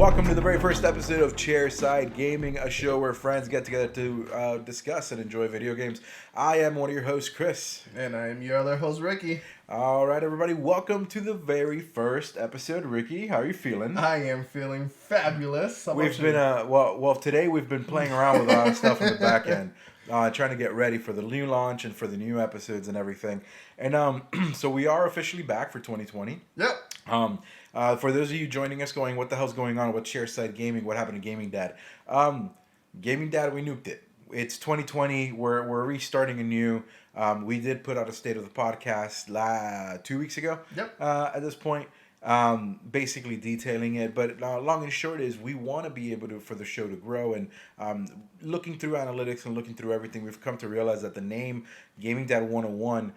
Welcome to the very first episode of Chairside Gaming, a show where friends get together to discuss and enjoy video games. I am one of your hosts, Chris. And I am your other host, Ricky. All right, everybody, welcome to the very first episode. Ricky, how are you feeling? I am feeling fabulous. We've been, today we've been playing around with a lot of stuff in the back end, trying to get ready for the new launch and for the new episodes and everything. And so we are officially back for 2020. Yep. For those of you joining us going, what the hell's going on with Chairside Gaming? What happened to Gaming Dad? Gaming Dad, we nuked it. It's 2020. We're restarting anew. We did put out a state of the podcast 2 weeks ago. Yep. At this point, basically detailing it. But long and short is we want to be able to for the show to grow. And looking through analytics and looking through everything, we've come to realize that the name Gaming Dad 101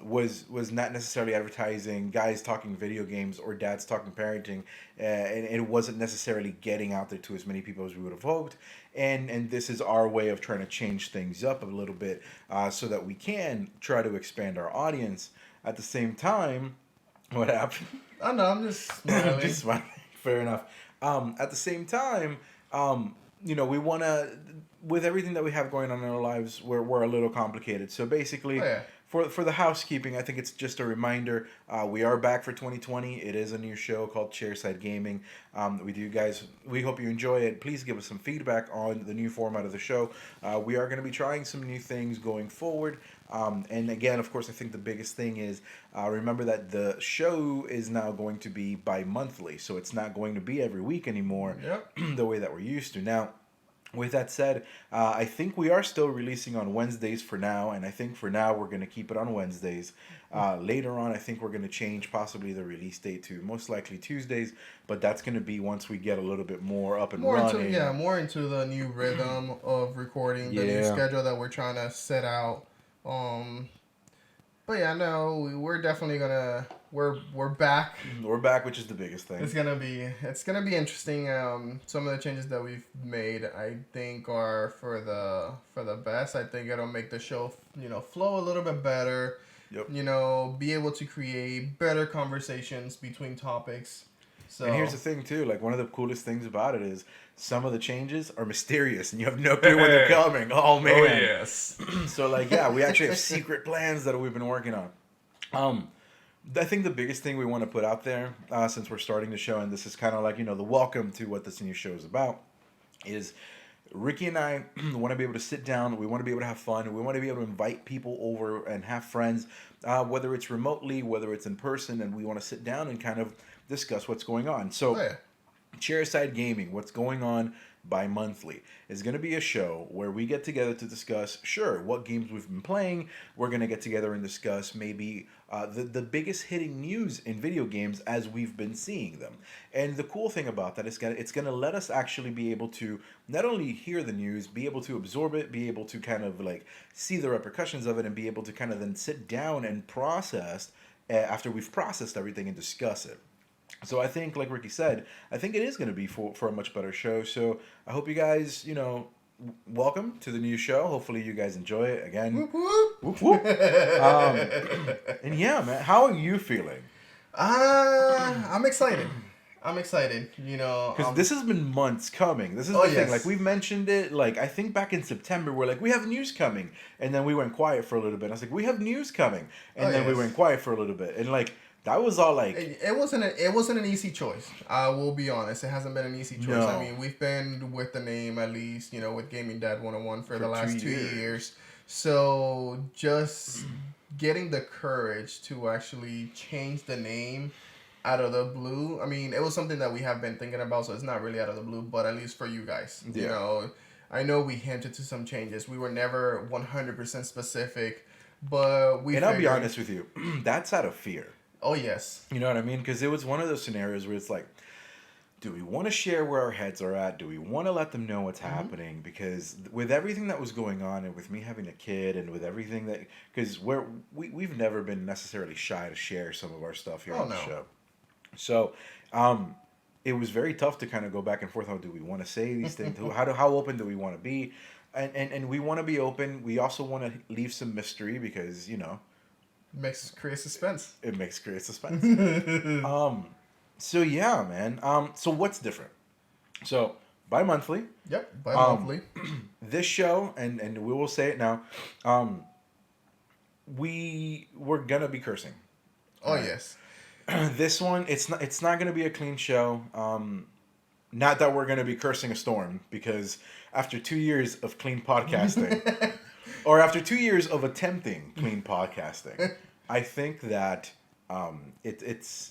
was not necessarily advertising guys talking video games or dads talking parenting, and it wasn't necessarily getting out there to as many people as we would have hoped. And this is our way of trying to change things up a little bit so that we can try to expand our audience. At the same time, what happened? I know, I'm just smiling. Just smiling. Fair enough. At the same time, we want to, with everything that we have going on in our lives, we're a little complicated. So basically, for the housekeeping, I think it's just a reminder. We are back for 2020. It is a new show called Chairside Gaming. We hope you enjoy it. Please give us some feedback on the new format of the show. We are going to be trying some new things going forward. And again, of course, I think the biggest thing is remember that the show is now going to be bi-monthly. So it's not going to be every week anymore. Yep. The way that we're used to. Now, with that said, I think we are still releasing on Wednesdays for now, and I think for now we're going to keep it on Wednesdays. Later on, I think we're going to change possibly the release date to most likely Tuesdays, but that's going to be once we get a little bit more up and running. More into the new rhythm of recording, the new schedule that we're trying to set out. But yeah, no, we're definitely gonna we're back. We're back, which is the biggest thing. It's gonna be interesting. Some of the changes that we've made, I think, are for the best. I think it'll make the show, flow a little bit better. Yep. Be able to create better conversations between topics. So, and here's the thing too, like one of the coolest things about it is some of the changes are mysterious and you have no clue when they're coming. Oh man. Oh yes. So we actually have secret plans that we've been working on. I think the biggest thing we want to put out there, since we're starting the show, and this is kind of like, the welcome to what this new show is about, is Ricky and I want to be able to sit down. We want to be able to have fun. We want to be able to invite people over and have friends, whether it's remotely, whether it's in person, and we want to sit down and kind of discuss what's going on. So, Chairside Gaming, what's going on bi-monthly, is going to be a show where we get together to discuss, what games we've been playing. We're going to get together and discuss maybe the biggest hitting news in video games as we've been seeing them. And the cool thing about that is it's going to let us actually be able to not only hear the news, be able to absorb it, be able to kind of like see the repercussions of it, and be able to kind of then sit down and process after we've processed everything and discuss it. So I think, like Ricky said, I think it is going to be for a much better show. So I hope you guys, welcome to the new show. Hopefully you guys enjoy it again. Whoop, whoop. Whoop, whoop. And yeah, man, how are you feeling? I'm excited. Because this has been months coming. This is the thing. Like, we've mentioned it, like, I think back in September, we're like, we have news coming. And then we went quiet for a little bit. I was like, we have news coming. And then we went quiet for a little bit. And, like, that was all like... It wasn't an easy choice. I will be honest. It hasn't been an easy choice. No. I mean, we've been with the name, at least, with Gaming Dad 101 for the last 2 years. So just getting the courage to actually change the name out of the blue. I mean, it was something that we have been thinking about, so it's not really out of the blue, but at least for you guys. Yeah. I know we hinted to some changes. We were never 100% specific, but we... And I'll be honest with you, that's out of fear. Oh, yes. You know what I mean? Because it was one of those scenarios where it's like, do we want to share where our heads are at? Do we want to let them know what's happening? Because with everything that was going on, and with me having a kid, and with everything that... Because we've never been necessarily shy to share some of our stuff here on the show. So, it was very tough to kind of go back and forth. How do we want to say these things? How open do we want to be? And we want to be open. We also want to leave some mystery because, Create suspense. It makes create suspense. So yeah, man. So what's different? So bi-monthly. Yep, bi-monthly. This show, and we will say it now, we're gonna be cursing. Oh yes. This one, it's not gonna be a clean show. Not that we're gonna be cursing a storm, because after 2 years of clean podcasting, or after 2 years of attempting clean podcasting, I think that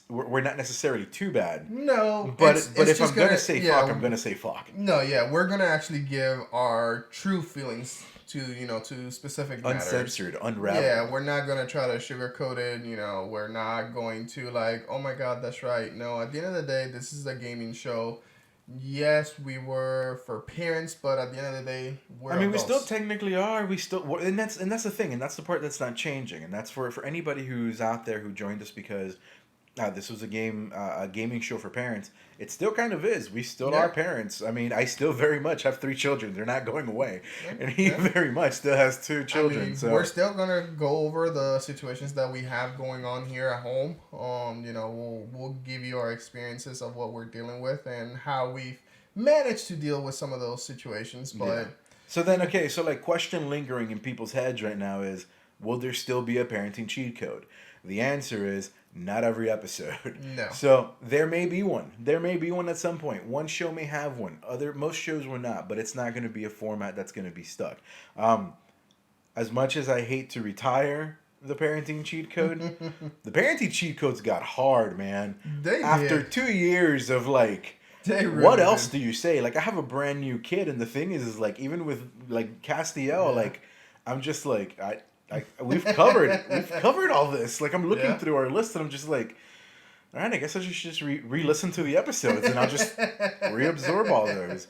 we're not necessarily too bad. No, but it's if I'm just gonna say fuck, I'm gonna say fuck. No, yeah, we're gonna actually give our true feelings to specific matters. Uncensored, unraveled. Yeah, we're not gonna try to sugarcoat it. We're not going to like, oh my god, that's right. No, at the end of the day, this is a gaming show. Yes, we were for parents, but at the end of the day, we're adults. We still technically are. We still, and that's the thing, and that's the part that's not changing, and that's for anybody who's out there who joined us because this was a gaming show for parents. It still kind of is. We still are parents. I still very much have 3 children. They're not going away, and he very much still has 2 children. So we're still gonna go over the situations that we have going on here at home. We'll give you our experiences of what we're dealing with and how we've managed to deal with some of those situations. But so then, okay, so like question lingering in people's heads right now is, will there still be a parenting cheat code? The answer is not every episode. No. So there may be one. There may be one at some point. One show may have one. Most shows will not, but it's not going to be a format that's going to be stuck. As much as I hate to retire the parenting cheat code, the parenting cheat codes got hard, man. After 2 years of like, what else do you say? Like, I have a brand new kid, and the thing is like, even with like Castiel, like, I'm just like, we've covered all this. Like, I'm looking through our list, and I'm just like, all right, I guess I should just re-listen to the episodes, and I'll just reabsorb all those.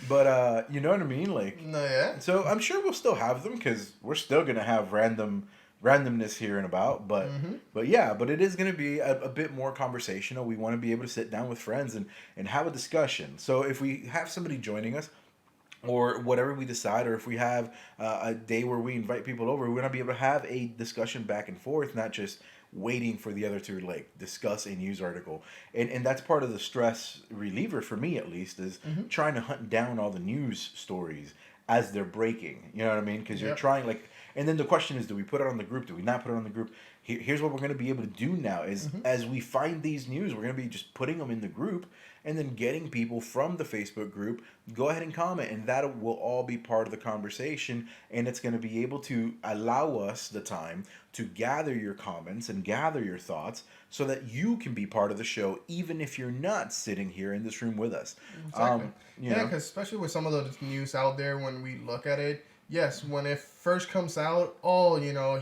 But you know what I mean? Like, no, yeah. So I'm sure we'll still have them because we're still gonna have randomness here and about. But but it is gonna be a bit more conversational. We want to be able to sit down with friends and have a discussion. So if we have somebody joining us, or whatever we decide, or if we have a day where we invite people over, we're going to be able to have a discussion back and forth, not just waiting for the other to like discuss a news article. And that's part of the stress reliever for me, at least, is trying to hunt down all the news stories as they're breaking. You know what I mean? Because you're trying, like, and then the question is, do we put it on the group? Do we not put it on the group? Here's what we're going to be able to do now is as we find these news, we're going to be just putting them in the group and then getting people from the Facebook group, go ahead and comment, and that will all be part of the conversation, and it's going to be able to allow us the time to gather your comments and gather your thoughts so that you can be part of the show, even if you're not sitting here in this room with us. Exactly. Because especially with some of the news out there, when we look at it, yes, when it first comes out,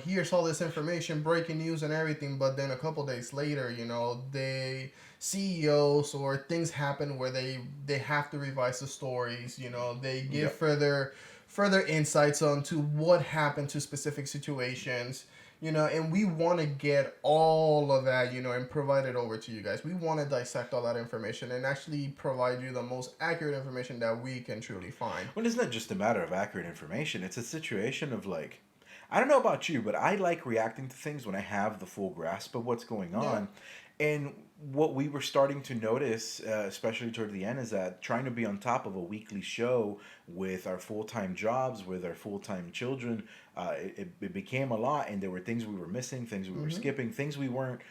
here's all this information, breaking news and everything, but then a couple days later, CEOs or things happen where they have to revise the stories, they give further insights onto what happened to specific situations, and we want to get all of that, and provide it over to you guys. We want to dissect all that information and actually provide you the most accurate information that we can truly find. Well, it's not just a matter of accurate information. It's a situation of like, I don't know about you, but I like reacting to things when I have the full grasp of what's going on. And what we were starting to notice, especially toward the end, is that trying to be on top of a weekly show with our full-time jobs, with our full-time children, it became a lot, and there were things we were missing, things we were skipping, things we weren't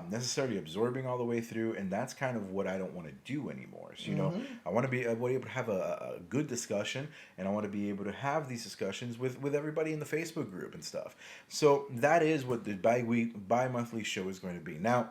necessarily absorbing all the way through, and that's kind of what I don't want to do anymore. So, I want to be able to have a good discussion, and I want to be able to have these discussions with everybody in the Facebook group and stuff. So that is what the bi-monthly show is going to be. Now,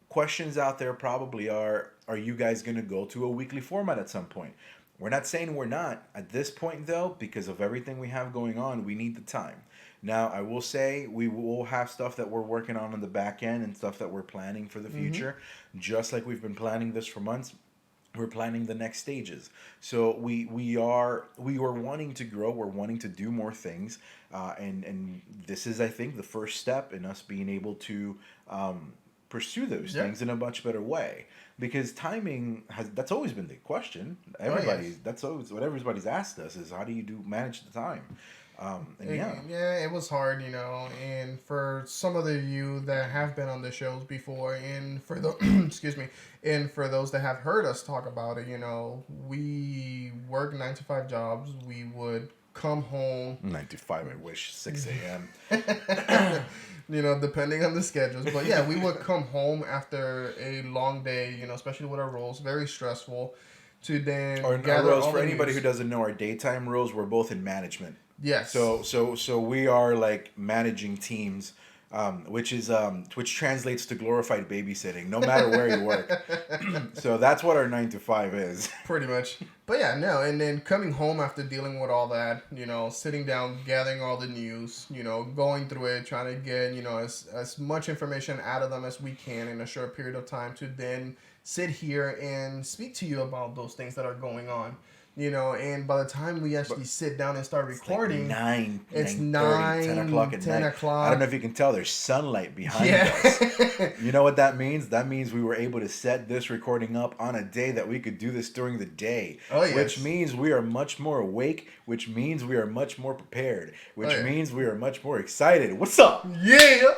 questions out there probably are you guys going to go to a weekly format at some point? We're not saying we're not. At this point, though, because of everything we have going on, we need the time. Now, I will say we will have stuff that we're working on the back end and stuff that we're planning for the future. Just like we've been planning this for months, we're planning the next stages. So we are wanting to grow. We're wanting to do more things. And this is, I think, the first step in us being able to pursue those things in a much better way, because timing that's always been the question. That's always what everybody's asked us, is how do you manage the time. It was hard, and for some of you that have been on the shows before, and for the excuse me, and for those that have heard us talk about it, we work 9 to 5 jobs. We would come home 9 to 5. I wish 6 a.m. Depending on the schedules. But yeah, we would come home after a long day, especially with our roles, very stressful. To then gather roles, for anybody who doesn't know, our daytime roles, we're both in management. Yes. So we are like managing teams, which translates to glorified babysitting, no matter where you work. So that's what our 9 to 5 is. Pretty much. But yeah, no, and then coming home after dealing with all that, sitting down, gathering all the news, going through it, trying to get, as much information out of them as we can in a short period of time to then sit here and speak to you about those things that are going on. And by the time we actually sit down and start recording, it's 10 o'clock at 10 night. I don't know if you can tell, there's sunlight behind us. You know what that means? That means we were able to set this recording up on a day that we could do this during the day. Oh, yes. Which means we are much more awake, which means we are much more prepared, which means we are much more excited. What's up? Yeah!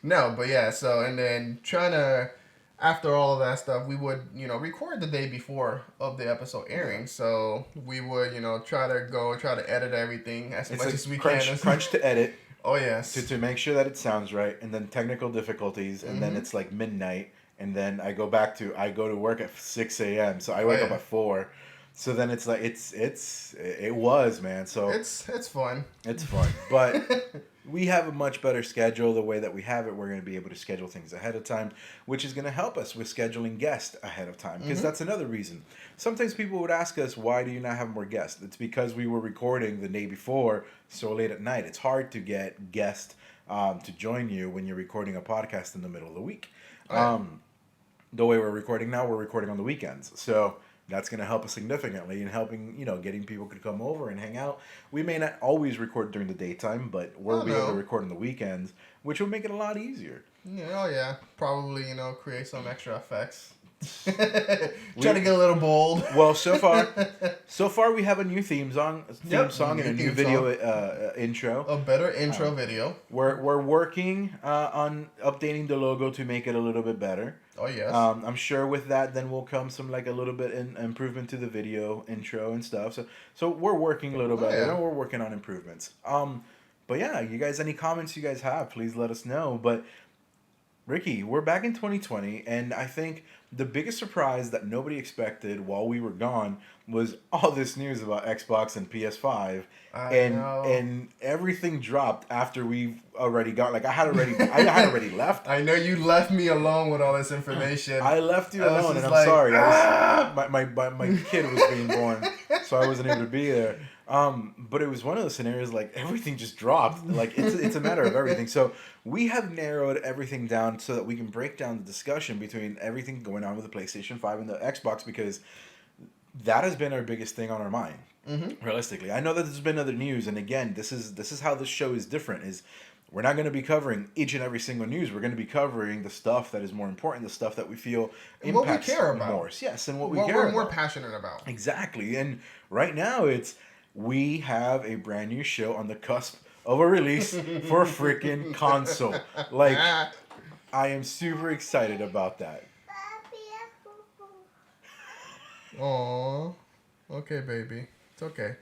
No, but yeah, so, and then trying to... After all of that stuff, we would, record the day before of the episode airing. So we would, try to edit everything as much as we can. Crunch to edit. Oh, yes. To make sure that it sounds right. And then technical difficulties. And then it's like midnight. And then I go to work at 6 a.m. So I wake up at 4. So then it's like, it was, man. So it's fun. It's fun. But we have a much better schedule the way that we have it. We're going to be able to schedule things ahead of time, which is going to help us with scheduling guests ahead of time. Because that's another reason. Sometimes people would ask us, why do you not have more guests? It's because we were recording the day before so late at night. It's hard to get guests to join you when you're recording a podcast in the middle of the week. The way we're recording now, we're recording on the weekends. So that's going to help us significantly in helping, getting people to come over and hang out. We may not always record during the daytime, but we'll be able to record on the weekends, which will make it a lot easier. Yeah, probably, create some extra effects. Try to get a little bold. Well, so far we have a new theme song and a new video intro. A better intro video. We're working on updating the logo to make it a little bit better. Oh yes. I'm sure with that then will come some like a little bit improvement to the video intro and stuff. So we're working a little bit. Yeah. We're working on improvements. But yeah, you guys, any comments you guys have, please let us know. But Ricky, we're back in 2020, and I think the biggest surprise that nobody expected while we were gone was all this news about Xbox and PS5, and everything dropped after we've already got. Like I had already left. I know you left me alone with all this information. I left you alone, and I'm sorry. My kid was being born, so I wasn't able to be there. But it was one of those scenarios like everything just dropped. Like it's a matter of everything. So we have narrowed everything down so that we can break down the discussion between everything going on with the PlayStation 5 and the Xbox, because that has been our biggest thing on our mind. Mm-hmm. Realistically, I know that there's been other news, and again, this is how this show is different. Is we're not going to be covering each and every single news. We're going to be covering the stuff that is more important, the stuff that we feel impacts what we care about. More. Yes, and what we're more passionate about. Exactly, and right now we have a brand new show on the cusp of a release for a freaking console. Like, I am super excited about that. Aww. Okay, baby. It's okay.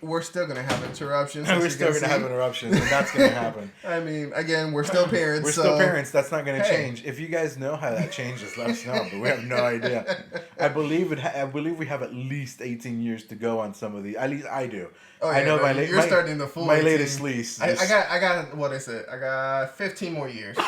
We're still going to have interruptions. We're still going to have interruptions, and that's going to happen. I mean, again, we're still parents. We're still parents. That's not going to change. If you guys know how that changes, let us know. But we have no idea. I believe we have at least 18 years to go on some of these. At least I do. Oh, yeah, I know you're starting the full. My latest lease. I got what is it? I got 15 more years. All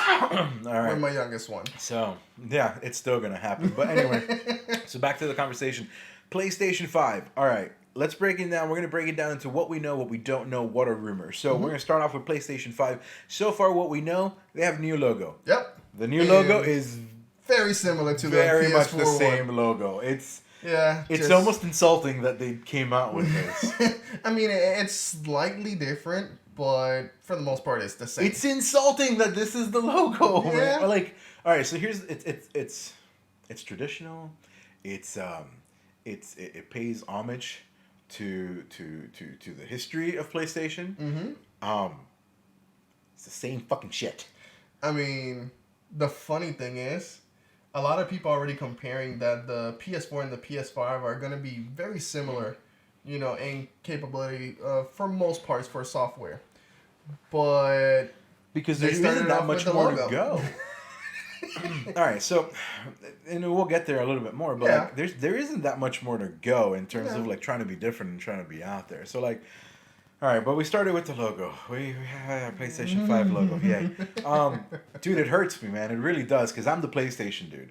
right. With my youngest one. So yeah, it's still going to happen. But anyway, so back to the conversation. PlayStation 5. All right. Let's break it down. We're going to break it down into what we know, what we don't know, what are rumors. So we're going to start off with PlayStation 5. So far, what we know, they have a new logo. Yep. The new logo is very similar to the very PS4 much the same one. Logo. It's almost insulting that they came out with this. I mean, it's slightly different, but for the most part, it's the same. It's insulting that this is the logo. Yeah. Man. Like, all right. So here's it's traditional. It pays homage to the history of PlayStation, it's the same fucking shit. I mean, the funny thing is, a lot of people are already comparing that the PS4 and the PS5 are going to be very similar, in capability for most parts for software. But because there isn't that much more to go. All right, so, and we'll get there a little bit more, but like, there isn't that much more to go in terms of like trying to be different and trying to be out there. So like, all right, but we started with the logo. We have a PlayStation 5 logo, yay. Dude, it hurts me, man. It really does, because I'm the PlayStation dude.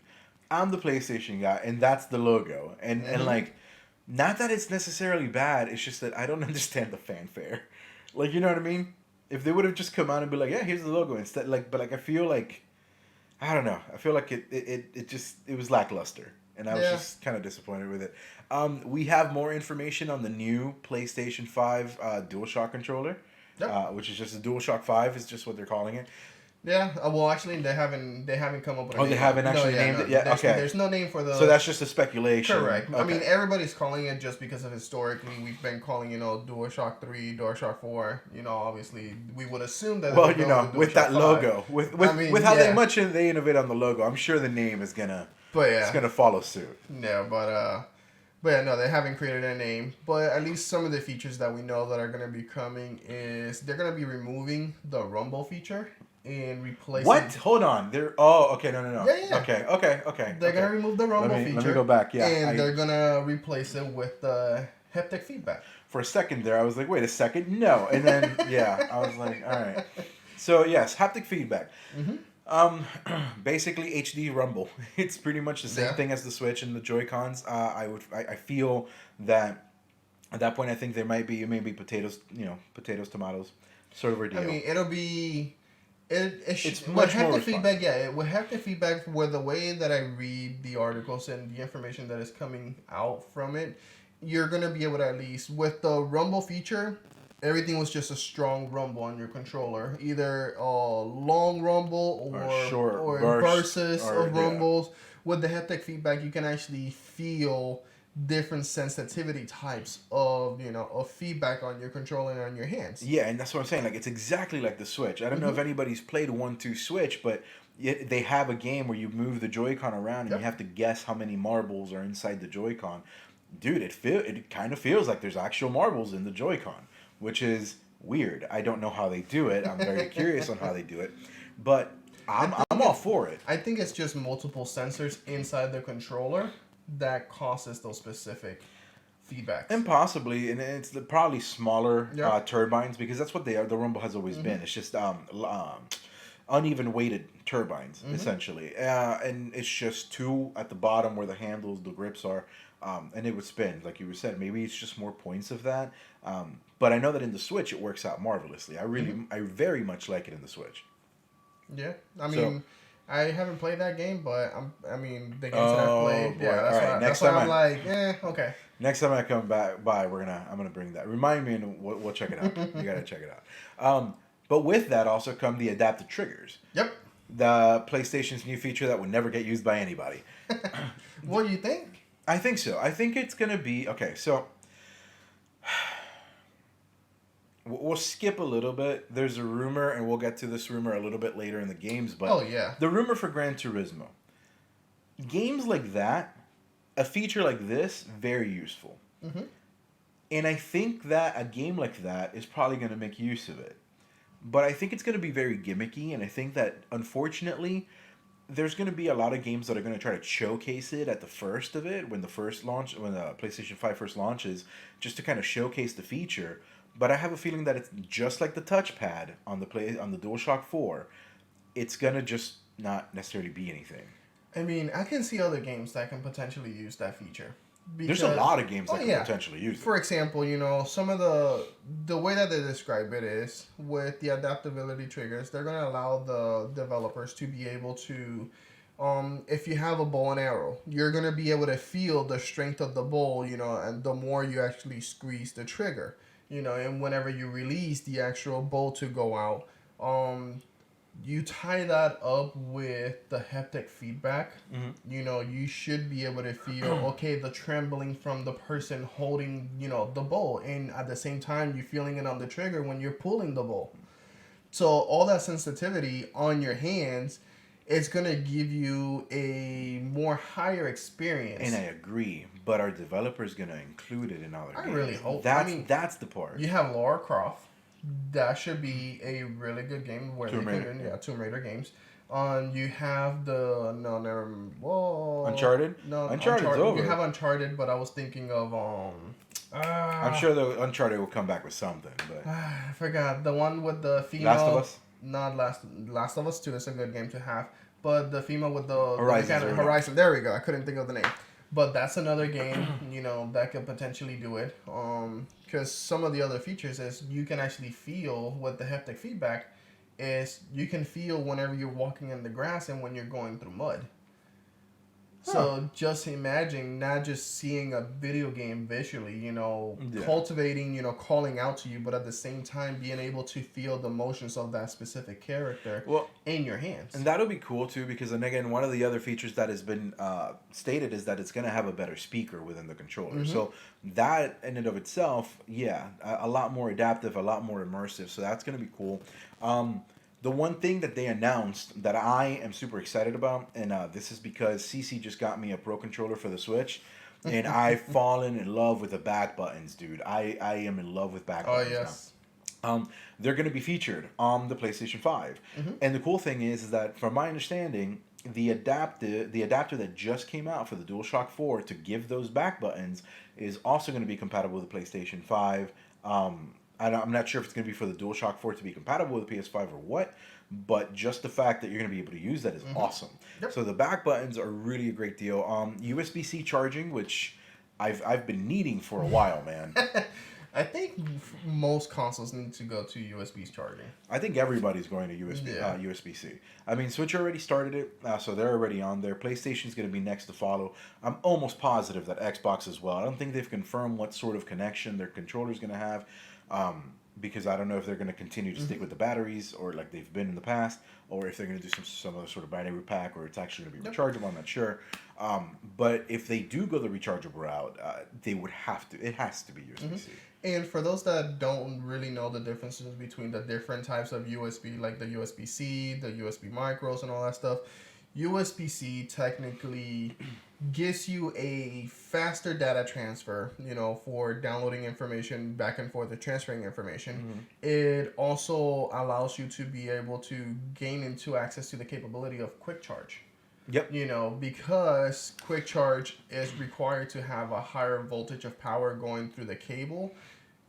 I'm the PlayStation guy, and that's the logo. And like, not that it's necessarily bad, it's just that I don't understand the fanfare. Like, you know what I mean? If they would have just come out and be like, yeah, here's the logo instead, like, but like, I feel like, I don't know. I feel like it was lackluster, and I was just kind of disappointed with it. We have more information on the new PlayStation 5 DualShock controller, which is just a DualShock 5 is just what they're calling it. Yeah. Well, actually, they haven't come up with a name. They haven't actually named it yet? Okay. There's no name for the... So that's just a speculation. Correct. Okay. I mean, everybody's calling it just because of historically we've been calling, DualShock 3, DualShock 4. Obviously, we would assume that... Well, with that 5. Logo, with how much they innovate on the logo, I'm sure the name is gonna... it's gonna follow suit. Yeah, but yeah, no, they haven't created a name. But at least some of the features that we know that are going to be coming is they're going to be removing the rumble feature and replacing... What? Hold on. Okay, no. Yeah. Okay. They're going to remove the rumble feature. Let me go back, And they're going to replace it with the haptic feedback. For a second there, I was like, wait a second, no. And then, I was like, all right. So, yes, haptic feedback. Basically HD rumble. It's pretty much the same thing as the Switch and the Joy-Cons. I feel that at that point I think there might be potatoes, tomatoes, sort of a deal. I mean, it'll be it's much more feedback. Yeah, it will have the feedback where the way that I read the articles and the information that is coming out from it, you're gonna be able to at least with the rumble feature. Everything was just a strong rumble on your controller, either a long rumble or bursts of rumbles. With the haptic feedback, you can actually feel different sensitivity types of feedback on your controller and on your hands. Yeah, and that's what I'm saying. Like, it's exactly like the Switch. I don't know if anybody's played 1-2 Switch, but they have a game where you move the Joy-Con around and you have to guess how many marbles are inside the Joy-Con. Dude, it kind of feels like there's actual marbles in the Joy-Con, which is weird. I don't know how they do it. I'm very curious on how they do it, but I'm all for it. I think it's just multiple sensors inside the controller that causes those specific feedbacks. And possibly, and it's probably smaller turbines, because that's what they are. The Rumble has always been. It's just uneven weighted turbines, essentially. And it's just two at the bottom where the handles, the grips are, and it would spin, like you said. Maybe it's just more points of that. But I know that in the Switch it works out marvelously. I very much like it in the Switch. Yeah, I mean, I haven't played that game, but the games that I've played, that's why I'm like, okay. Next time I come by, I'm gonna bring that. Remind me, and we'll check it out. You gotta check it out. But with that also come the adaptive triggers. Yep. The PlayStation's new feature that would never get used by anybody. What do you think? I think so. I think it's gonna be okay. So. We'll skip a little bit. There's a rumor, and we'll get to this rumor a little bit later in the games. But the rumor for Gran Turismo. Games like that, a feature like this, very useful. And I think that a game like that is probably going to make use of it. But I think it's going to be very gimmicky, and I think that, unfortunately, there's going to be a lot of games that are going to try to showcase it at the first of it, when the PlayStation 5 first launches, just to kind of showcase the feature. But I have a feeling that it's just like the touchpad on the DualShock 4. It's gonna just not necessarily be anything. I mean, I can see other games that can potentially use that feature. There's a lot of games that can potentially use it. For example, some of the way that they describe it is with the adaptability triggers, they're gonna allow the developers to be able to, if you have a bow and arrow, you're gonna be able to feel the strength of the bow, and the more you actually squeeze the trigger. And whenever you release the actual bow to go out, you tie that up with the haptic feedback, you should be able to feel, okay, the trembling from the person holding, the bow. And at the same time, you're feeling it on the trigger when you're pulling the bow. So all that sensitivity on your hands, it's going to give you a more higher experience. And I agree, but are developers going to include it in all their games? I really hope. That's the part. You have Lara Croft. That should be a really good game where Tomb Raider games. You have Uncharted. No, Uncharted's over. You have Uncharted, but I was thinking of I'm sure the Uncharted will come back with something, but I forgot the one with the female. Last of Us. Not Last of Us 2 is a good game to have, but the female with the Horizon. There we go. I couldn't think of the name. But that's another game, that could potentially do it. Because some of the other features is you can actually feel with the haptic feedback is you can feel whenever you're walking in the grass and when you're going through mud. So just imagine not just seeing a video game visually, cultivating, calling out to you, but at the same time being able to feel the motions of that specific character in your hands. And that'll be cool too, because then again, one of the other features that has been stated is that it's going to have a better speaker within the controller. So that in and of itself, a lot more adaptive, a lot more immersive. So that's going to be cool. The one thing that they announced that I am super excited about, and this is because CC just got me a Pro Controller for the Switch, and I've fallen in love with the back buttons, dude. I am in love with back buttons now. They're going to be featured on the PlayStation 5. And the cool thing is that, from my understanding, the adapter that just came out for the DualShock 4 to give those back buttons is also going to be compatible with the PlayStation 5. I'm not sure if it's going to be for the DualShock 4 to be compatible with the PS5 or what, but just the fact that you're going to be able to use that is awesome. Yep. So the back buttons are really a great deal. USB-C charging, which I've been needing for a while, man. I think most consoles need to go to USB charging. I think everybody's going to USB-C. I mean, Switch already started it, so they're already on there. PlayStation's going to be next to follow. I'm almost positive that Xbox as well. I don't think they've confirmed what sort of connection their controller's going to have. Because I don't know if they're going to continue to stick with the batteries or like they've been in the past, or if they're going to do some other sort of battery pack, or it's actually going to be rechargeable. I'm not sure. But if they do go the rechargeable route, they would have to. It has to be USB-C. And for those that don't really know the differences between the different types of USB, like the USB-C, the USB micros, and all that stuff, USB-C technically gives you a faster data transfer, for downloading information back and forth and transferring information. It also allows you to be able to gain into access to the capability of quick charge. Yep. Because quick charge is required to have a higher voltage of power going through the cable.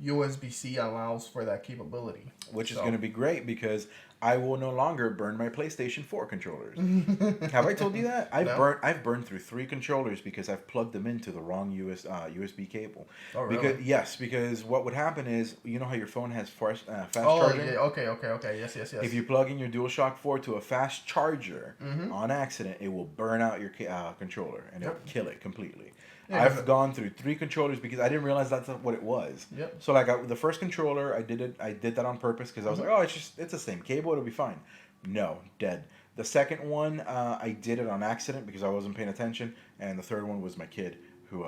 USB-C allows for that capability. Which is going to be great because I will no longer burn my PlayStation 4 controllers. Have I told you that? I've burned through 3 controllers because I've plugged them into the wrong USB cable. Oh, really? Because what would happen is, you know how your phone has fast charging? Yeah. Okay. Yes. If you plug in your DualShock 4 to a fast charger on accident, it will burn out your controller and it will kill it completely. Yeah, I've gone through 3 controllers because I didn't realize that's what it was. Yep. So like the first controller, I did that on purpose because I was like, it's the same cable, it'll be fine. No, dead. The second one, I did it on accident because I wasn't paying attention, and the third one was my kid who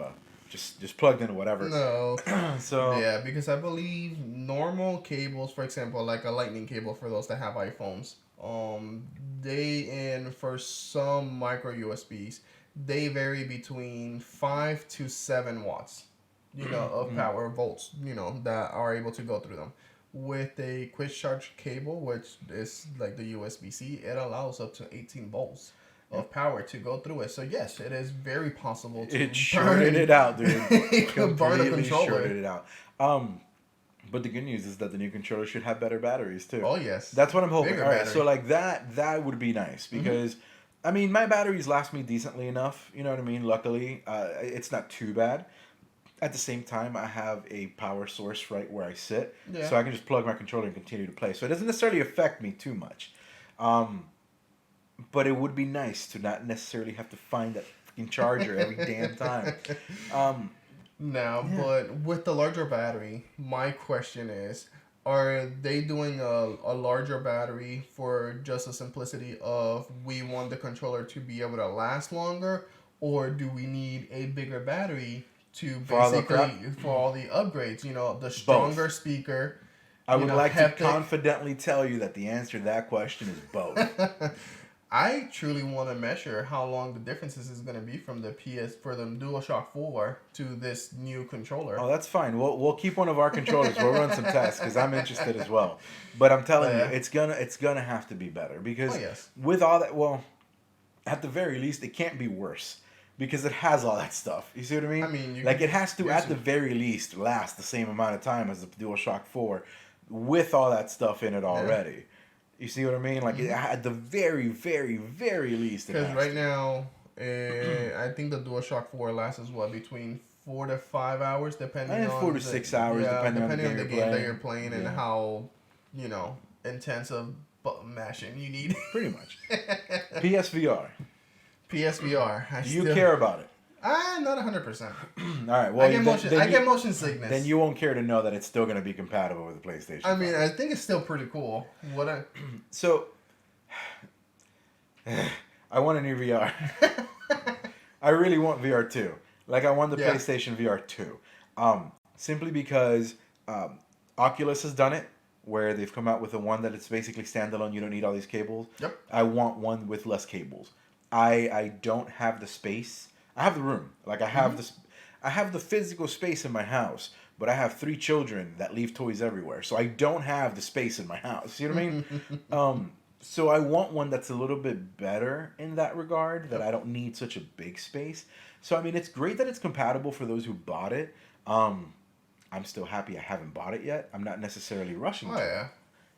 just plugged in whatever. No. So yeah, because I believe normal cables, for example, like a lightning cable for those that have iPhones, for some micro USBs, they vary between 5 to 7 watts, of power volts, that are able to go through them. With a quick charge cable, which is like the USB-C, it allows up to 18 volts of power to go through it. So yes, it is very possible to shorted it out, dude. It could burn a controller. Shorted it out. But the good news is that the new controller should have better batteries too. Oh yes, that's what I'm hoping. Bigger all right, battery. so like that would be nice because. I mean, my batteries last me decently enough. You know what I mean? Luckily, it's not too bad. At the same time, I have a power source right where I sit. Yeah. So I can just plug my controller and continue to play. So it doesn't necessarily affect me too much. But it would be nice to not necessarily have to find that fucking charger every damn time. But with the larger battery, my question is, are they doing a larger battery for just the simplicity of we want the controller to be able to last longer, or do we need a bigger battery to For all the basically crap? for all the upgrades? The Both. stronger speaker, I would like to haptic. confidently tell you that the answer to that question is both. I truly want to measure how long the differences is going to be from the DualShock 4 to this new controller. Oh, that's fine. We'll keep one of our controllers. We'll run some tests because I'm interested as well. But I'm telling you, it's gonna have to be better because with all that, well, at the very least, it can't be worse because it has all that stuff. You see what I mean? I mean, it has to at the very least last the same amount of time as the DualShock 4 with all that stuff in it already. Yeah. You see what I mean? Like at the very, very, very least. Because right now, I think the DualShock 4 lasts between 4 to 5 hours, depending on 4 to 6 hours, depending on the game that you're playing and how intensive button mashing you need. Pretty much. PSVR. PSVR. Do you care about it? Not 100%. All right. Well, I get motion sickness. Then you won't care to know that it's still going to be compatible with the PlayStation 5. I mean, I think it's still pretty cool. So, I want a new VR. I really want VR 2. Like, I want the PlayStation VR 2. Simply because Oculus has done it, where they've come out with a one that it's basically standalone. You don't need all these cables. Yep. I want one with less cables. I don't have the space. I have the room. Like, I have this. I have the physical space in my house, but I have 3 children that leave toys everywhere. So I don't have the space in my house. You know what I mean? So I want one that's a little bit better in that regard, that I don't need such a big space. So, I mean, it's great that it's compatible for those who bought it. I'm still happy I haven't bought it yet. I'm not necessarily rushing to it.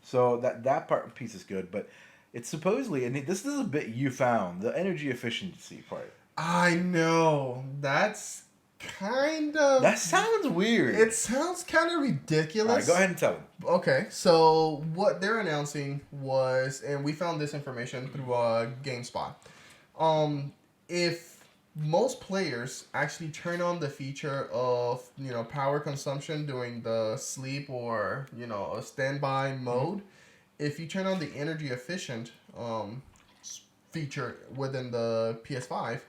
So that piece is good, but it's supposedly, and this is a bit you found, the energy efficiency part. I know. That's kind of... That sounds weird. It sounds kind of ridiculous. All right, go ahead and tell them. Okay, so what they're announcing was, and we found this information through GameSpot. If most players actually turn on the feature of, power consumption during the sleep or, a standby mode, if you turn on the energy efficient feature within the PS5,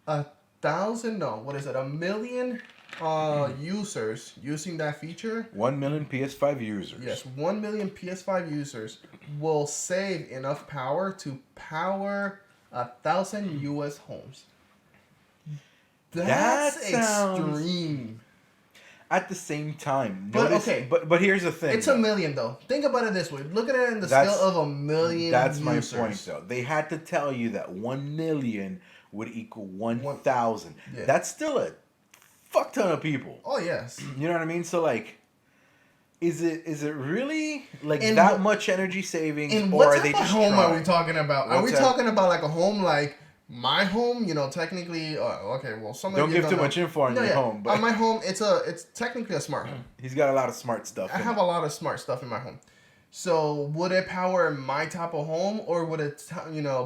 a million users using that feature. 1 million PS5 users. Yes, 1 million PS5 users will save enough power to power 1,000 U.S. homes. That's extreme. At the same time, but here's the thing. It's a million though. Think about it this way. Look at it in the scale of a million. That's my point though. They had to tell you that 1 million would equal 1,000. Yeah. That's still a fuck ton of people. Oh yes. You know what I mean? So like, is it really like that much energy savings? And what type of home are we talking about? Are we talking about like a home like my home? Technically, okay. Well, some don't give too much info on your home. But on my home, it's technically a smart home. He's got a lot of smart stuff. I have a lot of smart stuff in my home. So would it power my type of home, or would it,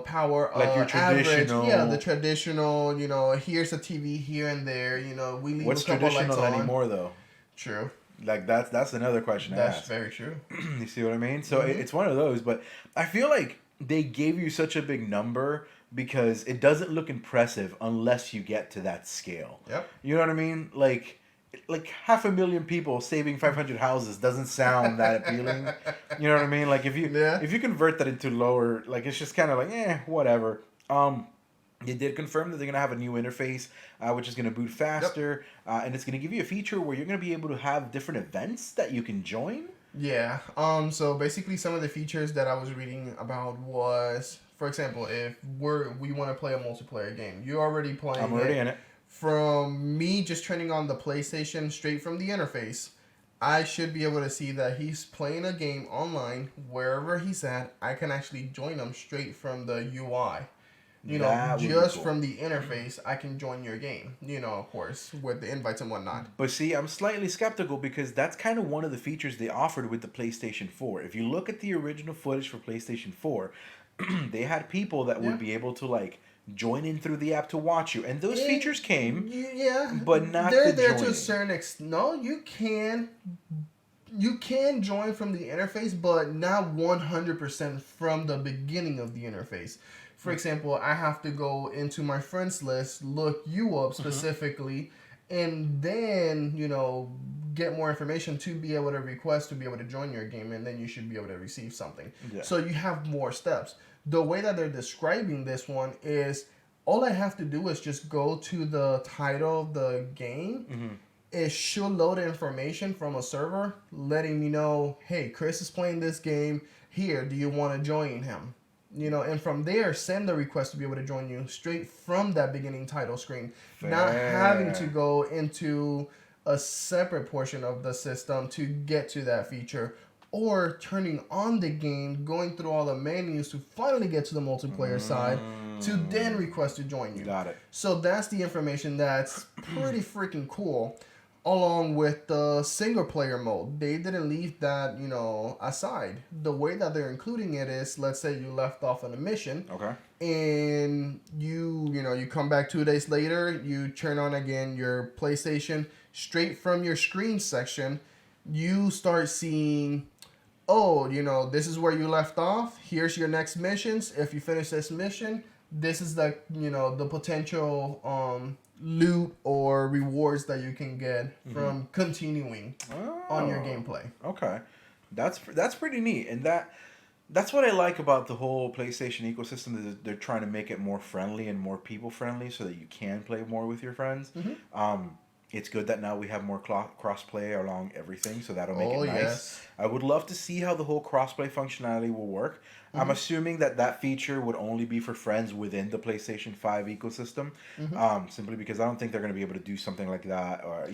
power like your traditional? Average, the traditional. Here's a TV here and there. We leave what's a couple traditional lights anymore though? True. Like that's another question to ask. That's very true. You see what I mean? So it's one of those, but I feel like they gave you such a big number because it doesn't look impressive unless you get to that scale. Yep. You know what I mean? Like 500,000 people saving 500 houses doesn't sound that appealing. You know what I mean? Like if you convert that into lower, like it's just kind of like whatever. They did confirm that they're gonna have a new interface, which is gonna boot faster, and it's gonna give you a feature where you're gonna be able to have different events that you can join. Yeah. So basically, some of the features that I was reading about was, for example, if we want to play a multiplayer game, you're already playing. I'm already in it. From me just turning on the PlayStation straight from the interface, I should be able to see that he's playing a game online wherever he's at. I can actually join him straight from the UI. Just from the interface, I can join your game. Of course, with the invites and whatnot. But see, I'm slightly skeptical because that's kind of one of the features they offered with the PlayStation 4. If you look at the original footage for PlayStation 4, they had people that would be able to like join in through the app to watch you, and those features came. Yeah, but not they're the there joining. to a certain extent. No, you can. you can join from the interface, but not 100% from the beginning of the interface. For example, I have to go into my friends list, look you up specifically, and then, get more information to be able to request to be able to join your game, and then you should be able to receive something. Yeah. So you have more steps. The way that they're describing this one is all I have to do is just go to the title of the game. It should load information from a server letting me know, hey, Chris is playing this game. Here, do you want to join him? And from there, send the request to be able to join you straight from that beginning title screen. Fair. Not having to go into a separate portion of the system to get to that feature, or turning on the game, going through all the menus to finally get to the multiplayer side, to then request to join you. Got it. So that's the information that's pretty freaking cool. Along with the single player mode, they didn't leave that, aside. The way that they're including it is, let's say you left off on a mission. Okay. And you come back 2 days later, you turn on again your PlayStation, straight from your screen section, you start seeing, this is where you left off. Here's your next missions. If you finish this mission, this is the potential loot or rewards that you can get from continuing on your gameplay. Okay, that's pretty neat, and that's what I like about the whole PlayStation ecosystem. Is they're trying to make it more friendly and more people friendly, so that you can play more with your friends. It's good that now we have more cross-play along everything, so that'll make it nice. Yes. I would love to see how the whole cross-play functionality will work. I'm assuming that feature would only be for friends within the PlayStation 5 ecosystem, simply because I don't think they're going to be able to do something like that, or,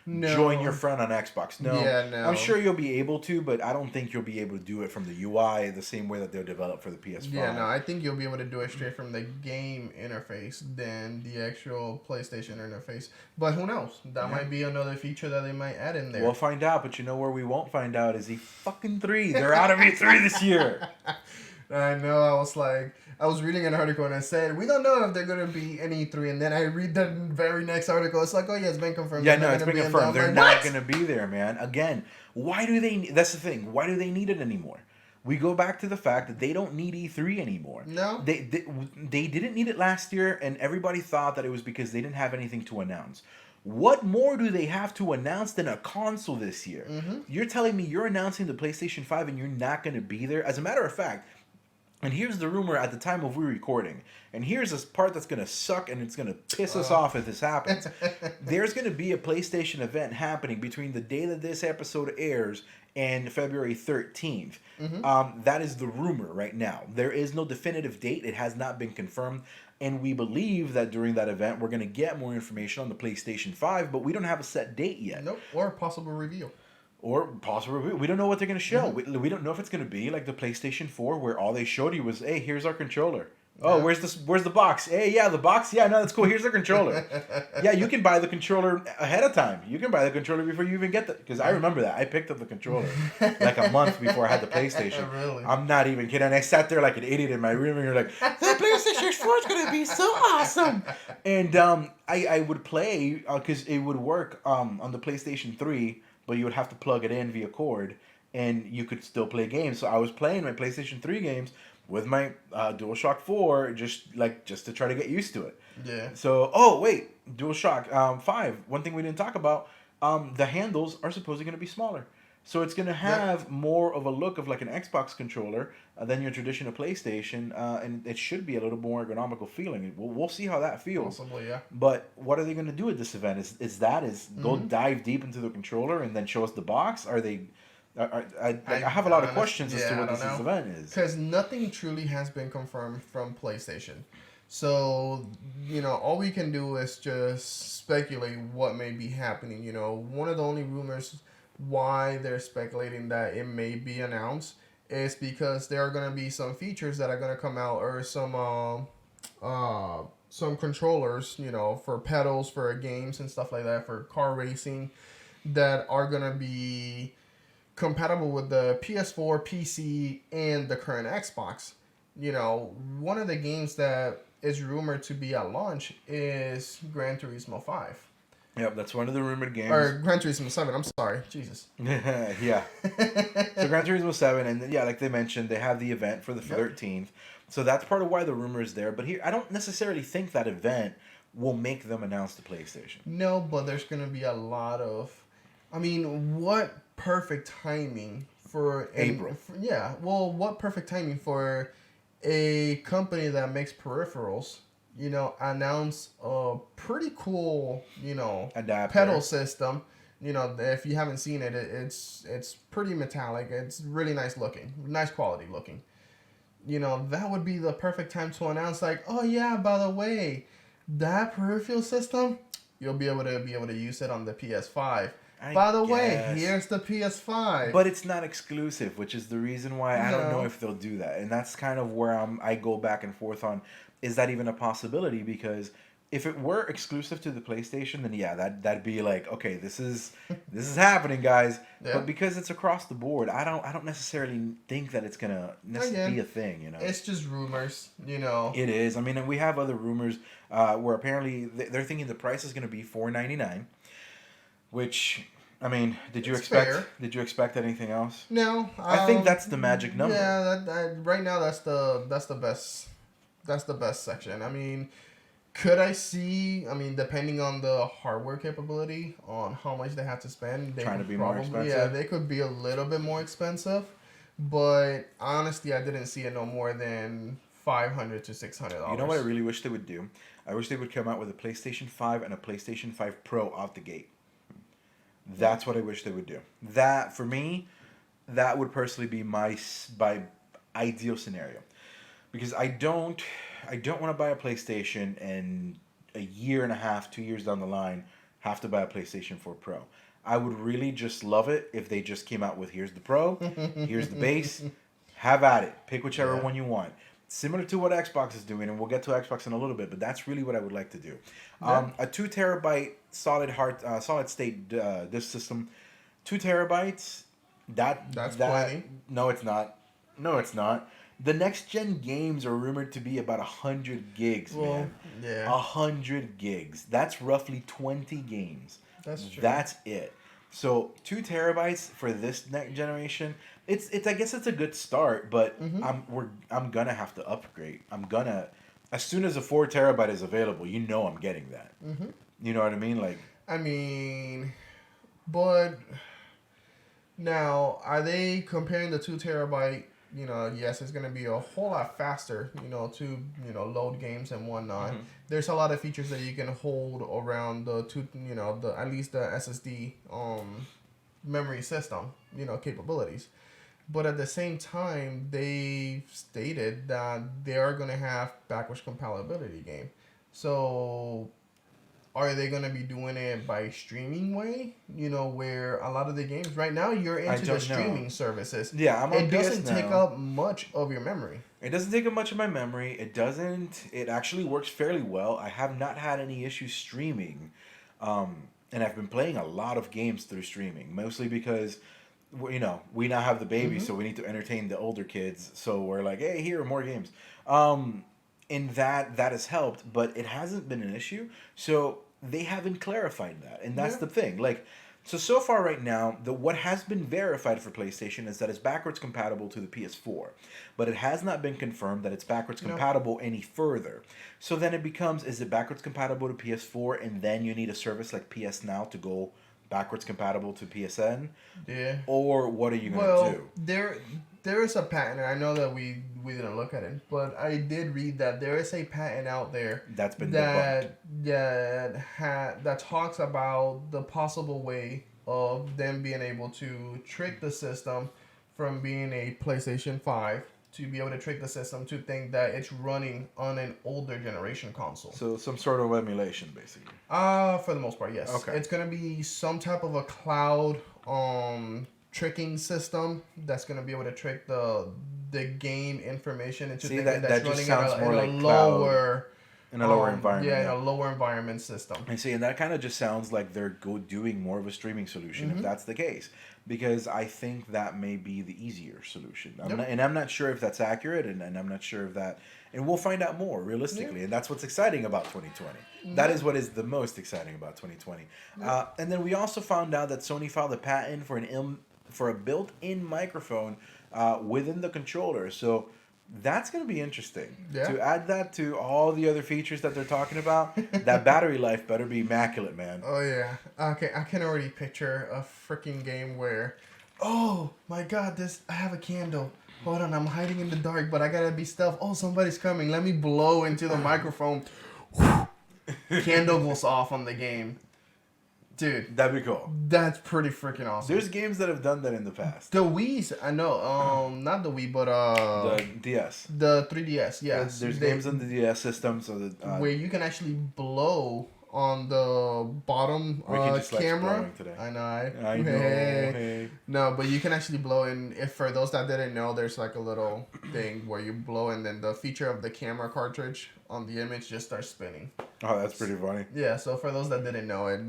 join your friend on Xbox. No. I'm sure you'll be able to, but I don't think you'll be able to do it from the UI the same way that they're developed for the PS5. Yeah, no, I think you'll be able to do it straight from the game interface than the actual PlayStation interface. But who knows? That might be another feature that they might add in there. We'll find out, but where we won't find out is E3. They're out of E3 this year. I know. I was reading an article and I said, we don't know if they're going to be in E3. And then I read the very next article. It's like, oh, yeah, it's been confirmed. Yeah, no, it's been confirmed. They're not going to be there, man. Again, that's the thing. Why do they need it anymore? We go back to the fact that they don't need E3 anymore. No. They didn't need it last year, and everybody thought that it was because they didn't have anything to announce. What more do they have to announce than a console this year? You're telling me you're announcing the PlayStation 5 and you're not going to be there? As a matter of fact, and here's the rumor at the time of we recording, and here's this part that's going to suck and it's going to piss us off if this happens. There's going to be a PlayStation event happening between the day that this episode airs and February 13th. That is the rumor right now. There is no definitive date. It has not been confirmed. And we believe that during that event, we're going to get more information on the PlayStation 5, but we don't have a set date yet. Nope, or a possible reveal. We don't know what they're going to show. We don't know if it's going to be like the PlayStation 4, where all they showed you was, hey, here's our controller. Oh, where's the box? Hey, yeah, the box. Yeah, no, that's cool. Here's the controller. Yeah, you can buy the controller ahead of time. You can buy the controller before you even get the... Because I remember that. I picked up the controller like a month before I had the PlayStation. Really? I'm not even kidding. And I sat there like an idiot in my room, and you're like, the PlayStation 4 is going to be so awesome. And I would play, because it would work on the PlayStation 3, but you would have to plug it in via cord, and you could still play games. So I was playing my PlayStation 3 games with my DualShock 4, just to try to get used to it. Yeah. So, DualShock 5. One thing we didn't talk about, the handles are supposedly going to be smaller. So it's going to have more of a look of like an Xbox controller than your traditional PlayStation, and it should be a little more ergonomical feeling. We'll see how that feels. Possibly, yeah. But what are they going to do at this event? Is go dive deep into the controller and then show us the box? Are they... I have a lot of questions as to what this event is. Because nothing truly has been confirmed from PlayStation. So, all we can do is just speculate what may be happening. One of the only rumors why they're speculating that it may be announced is because there are going to be some features that are going to come out, or some controllers, for pedals, for games and stuff like that, for car racing, that are going to be compatible with the PS4, PC, and the current Xbox. One of the games that is rumored to be at launch is Gran Turismo 5. Yep, that's one of the rumored games. Or Gran Turismo 7, I'm sorry. Jesus. Yeah. So Gran Turismo 7, and yeah, like they mentioned, they have the event for the 13th. So that's part of why the rumor is there. But here, I don't necessarily think that event will make them announce the PlayStation. No, but there's going to be a lot of... I mean, what perfect timing for... April. What perfect timing for a company that makes peripherals, announce a pretty cool, Adapter. pedal system. If you haven't seen it, it's pretty metallic. It's really nice looking, nice quality looking. That would be the perfect time to announce, like, oh yeah, by the way, that peripheral system, you'll be able to use it on the PS5. By the way, here's the PS5. But it's not exclusive, which is the reason why I don't know if they'll do that. And that's kind of where I go back and forth on, is that even a possibility? Because if it were exclusive to the PlayStation, then yeah, that'd be like, okay, this is happening, guys. Yeah. But because it's across the board, I don't necessarily think that it's gonna be a thing. It's just rumors. It is. I mean, we have other rumors where apparently they're thinking the price is gonna be $499, which. I mean, did you expect anything else? No, I think that's the magic number. Yeah, right now that's the best section. I mean, could I see? I mean, depending on the hardware capability, on how much they have to spend, trying to be more expensive. Yeah, they could be a little bit more expensive, but honestly, I didn't see it no more than $500 to $600. You know what I really wish they would do? I wish they would come out with a PlayStation 5 and a PlayStation 5 Pro out the gate. That's what I wish they would do. That, for me, that would personally be my ideal scenario. Because I don't want to buy a PlayStation and a year and a half, 2 years down the line, have to buy a PlayStation 4 Pro. I would really just love it if they just came out with, here's the Pro, here's the base, have at it. Pick whichever one you want. Similar to what Xbox is doing, and we'll get to Xbox in a little bit, but that's really what I would like to do. A 2 terabyte solid state disk system, 2 terabytes. That's plenty. No, it's not. No, it's not. The next gen games are rumored to be about 100 gigs, man. Yeah. 100 gigs. That's roughly 20 games. That's true. That's it. So 2 terabytes for this next generation. It's I guess it's a good start, but I'm gonna have to upgrade. As soon as a 4 terabyte is available, I'm getting that. Mm-hmm. You know what I mean? Like, I mean, but now are they comparing the 2 terabyte? Yes, it's gonna be a whole lot faster. To load games and whatnot. Mm-hmm. There's a lot of features that you can hold around the at least the SSD memory system. Capabilities. But at the same time, they stated that they are going to have backwards compatibility game. So, are they going to be doing it by streaming way? Where a lot of the games right now you're into the streaming services. Yeah, I'm on It doesn't take up much of your memory. It doesn't take up much of my memory. It actually works fairly well. I have not had any issues streaming, and I've been playing a lot of games through streaming, mostly because. We now have the baby, so we need to entertain the older kids. So we're like, hey, here are more games. And that has helped, but it hasn't been an issue. So they haven't clarified that, and that's the thing. Like, so far right now, what has been verified for PlayStation is that it's backwards compatible to the PS4, but it has not been confirmed that it's backwards compatible any further. So then it becomes, is it backwards compatible to PS4, and then you need a service like PS Now to go backwards compatible to PSN? Yeah. Or what are you going to do? There is a patent, and I know that we didn't look at it, but I did read that there is a patent out there that's been debunked. That talks about the possible way of them being able to trick the system from being a PlayStation 5 to be able to trick the system to think that it's running on an older generation console. So some sort of emulation, basically. For the most part, yes. Okay. It's gonna be some type of a cloud tricking system that's gonna be able to trick the game information into thinking that's running in a lower environment. Yeah, in a lower environment system. And see, and that kind of just sounds like they're doing more of a streaming solution if that's the case. Because I think that may be the easier solution. I'm not sure if that's accurate, and I'm not sure if that and we'll find out more realistically, and that's what's exciting about 2020. That is what is the most exciting about 2020. And then we also found out that Sony filed a patent for a built-in microphone within the controller. So that's going to be interesting. To add that to all the other features that they're talking about, that battery life better be immaculate, man. Oh, yeah. Okay, I can already picture a freaking game where, oh, my God, I have a candle. Hold on, I'm hiding in the dark, but I got to be stealth. Oh, somebody's coming. Let me blow into the microphone. Candle goes off on the game. Dude, that'd be cool. That's pretty freaking awesome. There's games that have done that in the past. The Wii's, I know. Not the Wii, but the DS. The 3DS, yes. There's games on the DS system, so that where you can actually blow on the bottom camera. I know. I know. Hey. No, but you can actually blow in. If for those that didn't know, there's like a little thing where you blow, and then the feature of the camera cartridge on the image just starts spinning. Oh, that's pretty funny. Yeah, so for those that didn't know it,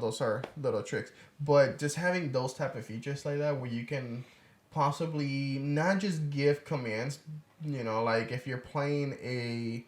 those are little tricks. But just having those type of features like that where you can possibly not just give commands, like if you're playing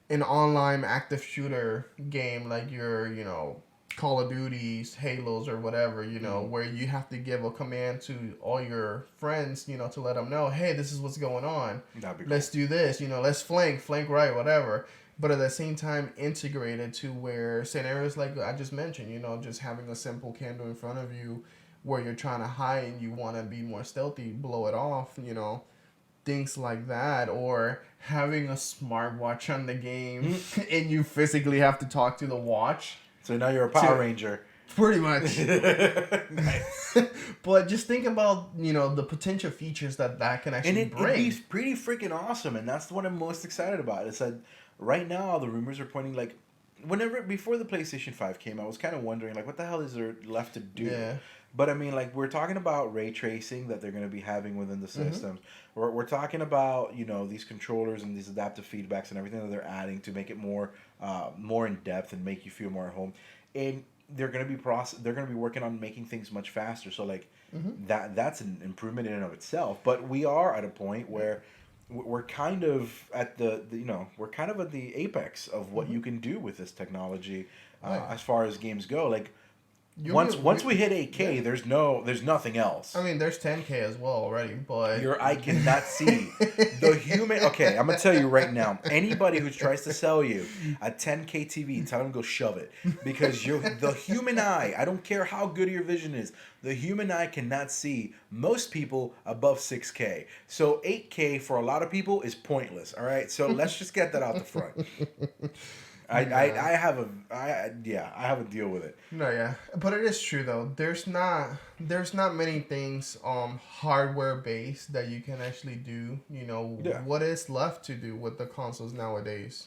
an online active shooter game like your, Call of Duties, Halos, or whatever, where you have to give a command to all your friends, to let them know, hey, this is what's going on. That'd be cool. Let's do this, let's flank right, whatever. But at the same time, integrated to where scenarios like I just mentioned, just having a simple candle in front of you where you're trying to hide and you want to be more stealthy, blow it off, things like that. Or having a smartwatch on the game and you physically have to talk to the watch. So now you're a Power Ranger. Pretty much. Nice. But just think about, the potential features that can actually bring. It'd be pretty freaking awesome, and that's what I'm most excited about. It's that right now the rumors are pointing like, before the PlayStation 5 came, I was kind of wondering like, what the hell is there left to do? Yeah. But I mean, like, we're talking about ray tracing that they're going to be having within the systems. We're talking about, these controllers and these adaptive feedbacks and everything that they're adding to make it more in depth and make you feel more at home. And they're going to be working on making things much faster. So like that's an improvement in and of itself. But we are at a point where we're kind of at we're kind of at the apex of what you can do with this technology as far as games go. Like, once we hit 8K, there's nothing else. I mean, there's 10K as well already, but your eye cannot see the human. Okay, I'm gonna tell you right now. Anybody who tries to sell you a 10K TV, tell them to go shove it, because the human eye. I don't care how good your vision is. The human eye cannot see most people above 6K. So 8K for a lot of people is pointless. All right, so let's just get that out the front. I have a deal with it. No, yeah, but it is true though. There's not many things hardware based that you can actually do. What is left to do with the consoles nowadays?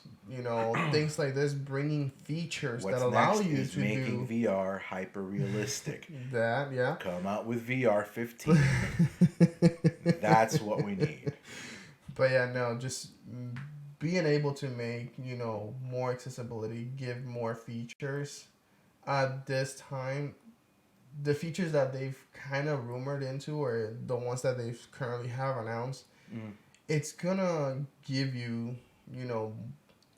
Things like this, bringing features that allow you to making VR hyper realistic. That come out with VR 15. That's what we need. But yeah, no, just being able to make, more accessibility, give more features. At this time, the features that they've kind of rumored into, or the ones that they currently have announced, it's gonna give you,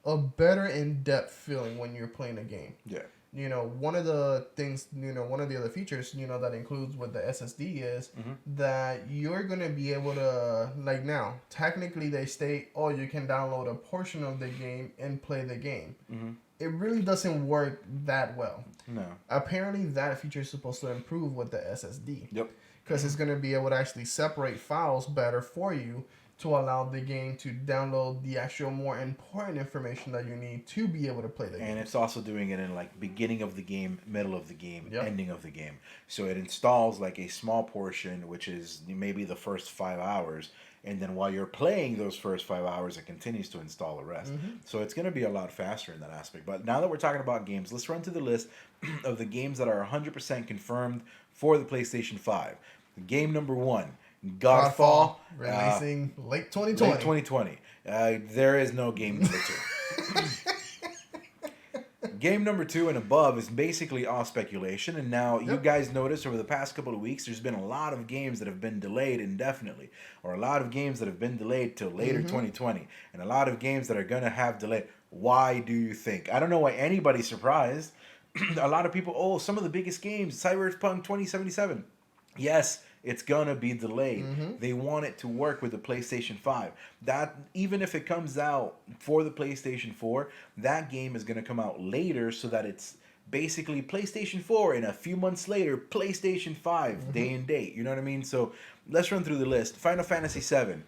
a better in-depth feeling when you're playing a game. Yeah. One of the things, one of the other features, that includes with the SSD is that you're going to be able to, like now, technically they state, you can download a portion of the game and play the game. It really doesn't work that well. No. Apparently that feature is supposed to improve with the SSD. Yep. Because it's going to be able to actually separate files better for you to allow the game to download the actual more important information that you need to be able to play the game. And it's also doing it in like beginning of the game, middle of the game, ending of the game. So it installs like a small portion, which is maybe the first 5 hours. And then while you're playing those first 5 hours, it continues to install the rest. So it's going to be a lot faster in that aspect. But now that we're talking about games, let's run through the list of the games that are 100% confirmed for the PlayStation 5. Game number 1. Godfall, releasing late 2020. Late 2020. There is no game number 2. Game number 2 and above is basically all speculation. And now you guys notice over the past couple of weeks, there's been a lot of games that have been delayed indefinitely, or a lot of games that have been delayed till later 2020, and a lot of games that are going to have delay. Why do you think? I don't know why anybody's surprised. A lot of people, some of the biggest games, Cyberpunk 2077. Yes, it's gonna be delayed. They want it to work with the PlayStation 5. That even if it comes out for the PlayStation 4, that game is gonna come out later so that it's basically PlayStation 4 and a few months later PlayStation 5 day and date. You know what I mean? So let's run through the list. Final Fantasy 7.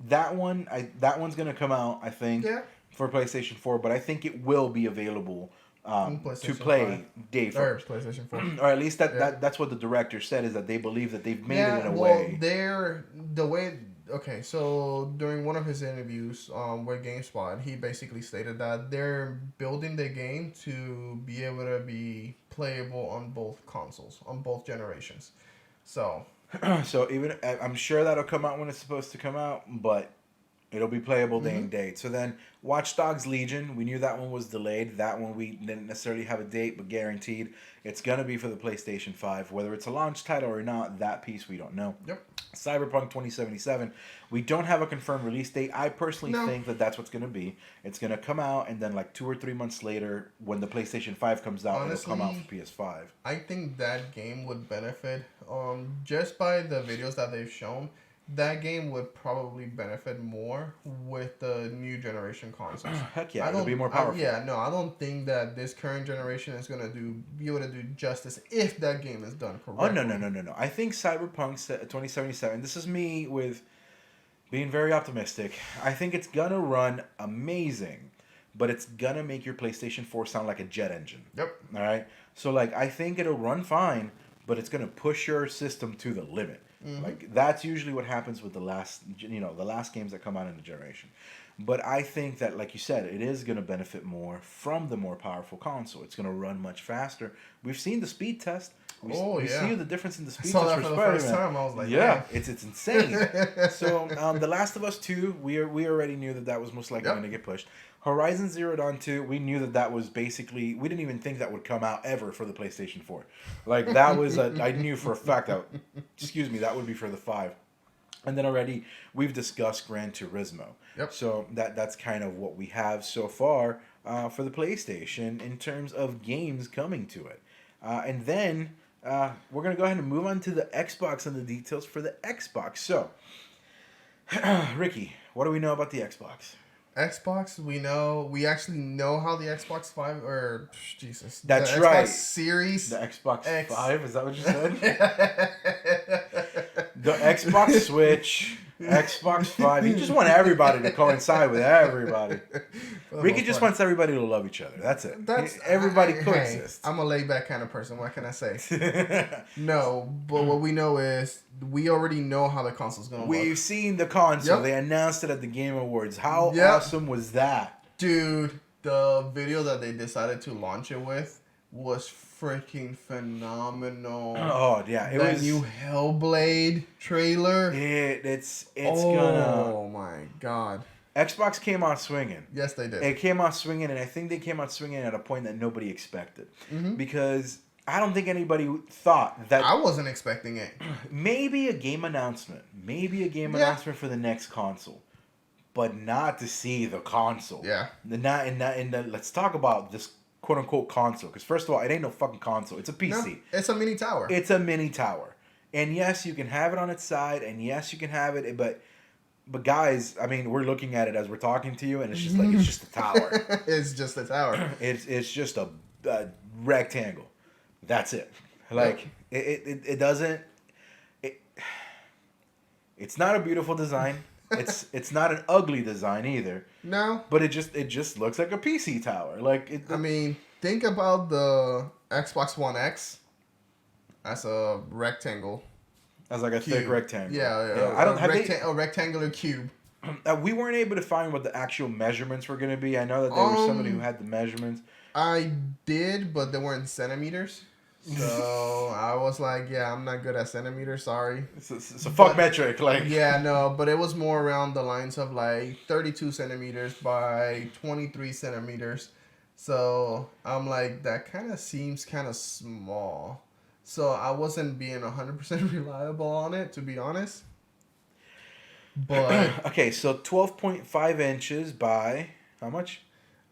That one's gonna come out, I think, for PlayStation 4, but I think it will be available to play day first. PlayStation 4. Or at least that's what the director said, is that they believe that they've made it in a way. Okay, so during one of his interviews with GameSpot, he basically stated that they're building the game to be able to be playable on both consoles, on both generations. So even I'm sure that'll come out when it's supposed to come out, but it'll be playable day and date. So then, Watchdogs Legion, we knew that one was delayed. That one we didn't necessarily have a date, but guaranteed it's going to be for the PlayStation 5. Whether it's a launch title or not, that piece we don't know. Cyberpunk 2077, we don't have a confirmed release date. I personally think that that's what's going to be. It's going to come out, and then like 2 or 3 months later, when the PlayStation 5 comes out, honestly, it'll come out for PS5. I think that game would benefit just by the videos that they've shown. That game would probably benefit more with the new generation consoles. Heck yeah, it'll be more powerful. I don't think that this current generation is going to be able to do justice if that game is done correctly. Oh, no. I think Cyberpunk 2077, this is me with being very optimistic. I think it's going to run amazing, but it's going to make your PlayStation 4 sound like a jet engine. All right? So, like, I think it'll run fine, but it's going to push your system to the limit. Like, that's usually what happens with the last games that come out in the generation. But I think that, like you said, it is going to benefit more from the more powerful console. It's going to run much faster. We've seen the speed test. We see the difference in the speed test for the first time. I was like, it's insane. So, The Last of Us 2, we already knew that was most likely going to get pushed. Horizon Zero Dawn 2, we knew that was basically, we didn't even think that would come out ever for the PlayStation 4. Like, that was, I knew for a fact that, that would be for the 5. And then already, we've discussed Gran Turismo. So, that's kind of what we have so far for the PlayStation in terms of games coming to it. And then, we're going to go ahead and move on to the Xbox and the details for the Xbox. So, Ricky, what do we know about the Xbox? Xbox, we actually know how the Xbox 5, or Jesus. That's the right. Xbox Series. The Xbox 5, is that what you said? The Xbox Switch, Xbox 5. He just want everybody to coincide with everybody. Ricky just wants everybody to love each other. That's it. Everybody coexists. I'm a laid back kind of person. What can I say? No, but what we know is we already know how the console's going to look. We've seen the console. They announced it at the Game Awards. How awesome was that? Dude, the video that they decided to launch it with was freaking phenomenal. Oh, yeah. It was new Hellblade trailer. It's gonna... Oh, my God. Xbox came out swinging. Yes, they did. It came out swinging, and I think they came out swinging at a point that nobody expected. Because I don't think anybody thought that... I wasn't expecting it. Maybe a game announcement. Announcement for the next console. But not to see the console. Yeah. Let's talk about this quote-unquote console. Because first of all, it ain't no fucking console. It's a PC. No, it's a mini tower. It's a mini tower. And yes, you can have it on its side. And yes, you can have it. But guys, I mean, we're looking at it as we're talking to you. And it's just like, it's just a tower. It's just a tower. It's just a rectangle. That's it. Like, it doesn't... It's not a beautiful design. It's not an ugly design either. No. But it just looks like a PC tower. Like I mean, think about the Xbox One X as a rectangle. As like a cube. thick rectangle. Yeah. I don't a rectangular cube. We weren't able to find what the actual measurements were going to be. I know that there was somebody who had the measurements. I did, but they weren't centimeters. So I was like, I'm not good at centimeters, sorry. It's a fuck metric, like. Yeah, no, but it was more around the lines of like 32 centimeters by 23 centimeters So I'm like, that kind of seems kind of small. So I wasn't being 100% reliable on it, to be honest. But Okay, so 12.5 inches by how much?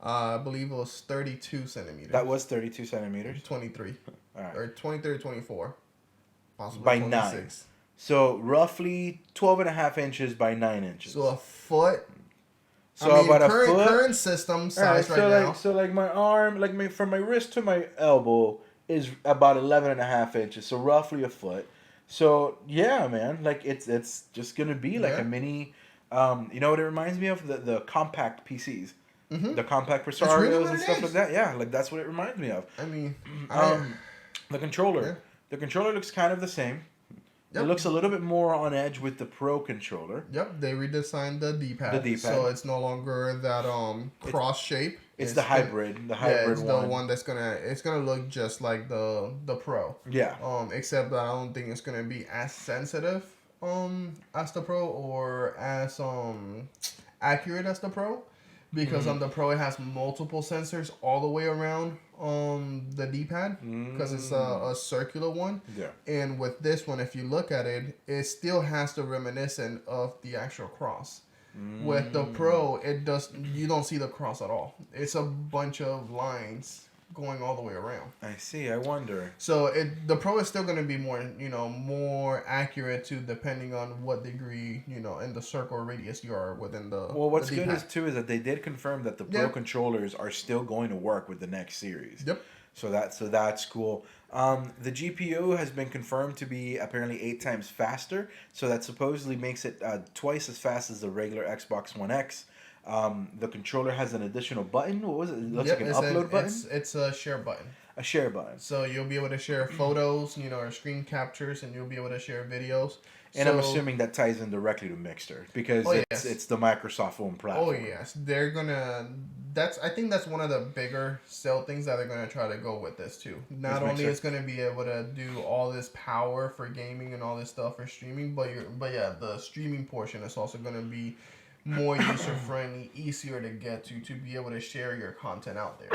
I believe it was 32 centimeters. That was 32 centimeters. 23. All right. Or 23 or 24. Possibly By 26. 9. So roughly 12 and a half inches by 9 inches. So a foot. So I mean, about a current, foot. current system size so now. So like my arm, from my wrist to my elbow is about 11 and a half inches. So roughly a foot. So yeah, man, like it's just gonna be like a mini. You know what it reminds me of? The compact PCs. Mm-hmm. The compact It's really Presarios what and it stuff is. like that. Yeah, like that's what it reminds me of. I mean, The controller. Yeah. The controller looks kind of the same. Yep. It looks a little bit more on edge with the Pro controller. Yep, they redesigned the D-pad. The D-pad. So it's no longer that cross shape. It's the hybrid. The hybrid it's one. the one that's gonna look just like the Pro. Yeah. Except that I don't think it's gonna be as sensitive as the Pro or as accurate as the Pro. Because on the Pro it has multiple sensors all the way around the D-pad because it's a circular one. Yeah. And with this one, if you look at it, it still has the reminiscent of the actual cross. With the Pro, you don't see the cross at all. It's a bunch of lines going all the way around. I see. I wonder. So the Pro is still going to be more accurate to depending on what degree in the circle or radius you are within the. Well, what's the good D-pad. is that they did confirm that the Pro controllers are still going to work with the next series. Yep. So that's cool. The GPU has been confirmed to be apparently 8 times faster. So that supposedly makes it twice as fast as the regular Xbox One X. The controller has an additional button. What was it? It looks like an upload button. It's a share button. A share button. So you'll be able to share photos, or screen captures, and you'll be able to share videos. And I'm assuming that ties in directly to Mixer because it's the Microsoft own platform. Oh yes, they're gonna. I think that's one of the bigger sell things that they're gonna try to go with this too. Not only is gonna be able to do all this power for gaming and all this stuff for streaming, but the streaming portion is also gonna be more user friendly, easier to get to be able to share your content out there.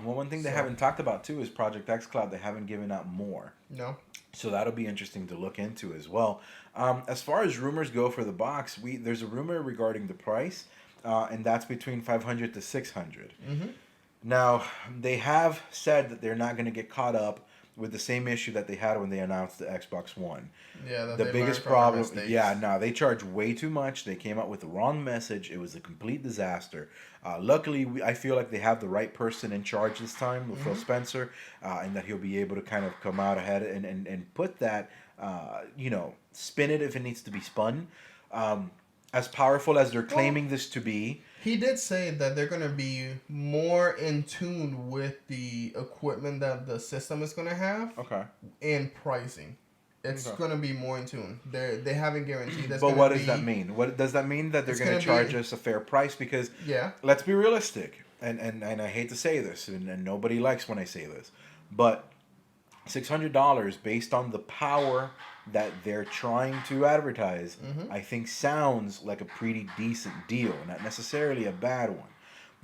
Well, one thing they haven't talked about too is Project X Cloud. They haven't given out more. No. So that'll be interesting to look into as well. As far as rumors go for the box, there's a rumor regarding the price, and that's between 500 to 600. Mm-hmm. Now they have said that they're not going to get caught up with the same issue that they had when they announced the Xbox One. Yeah, the biggest problem. Yeah, no, they charge way too much. They came out with the wrong message. It was a complete disaster. Luckily, I feel like they have the right person in charge this time with Phil Spencer, and that he'll be able to kind of come out ahead and put that, spin it if it needs to be spun. As powerful as they're claiming this to be. He did say that they're going to be more in tune with the equipment that the system is going to have. Okay. And pricing. It's going to be more in tune. They haven't guaranteed that's But what does that mean? What does that mean? That they're going to charge us a fair price? Because let's be realistic. And I hate to say this, and nobody likes when I say this, but $600 based on the power that they're trying to advertise, I think sounds like a pretty decent deal, not necessarily a bad one.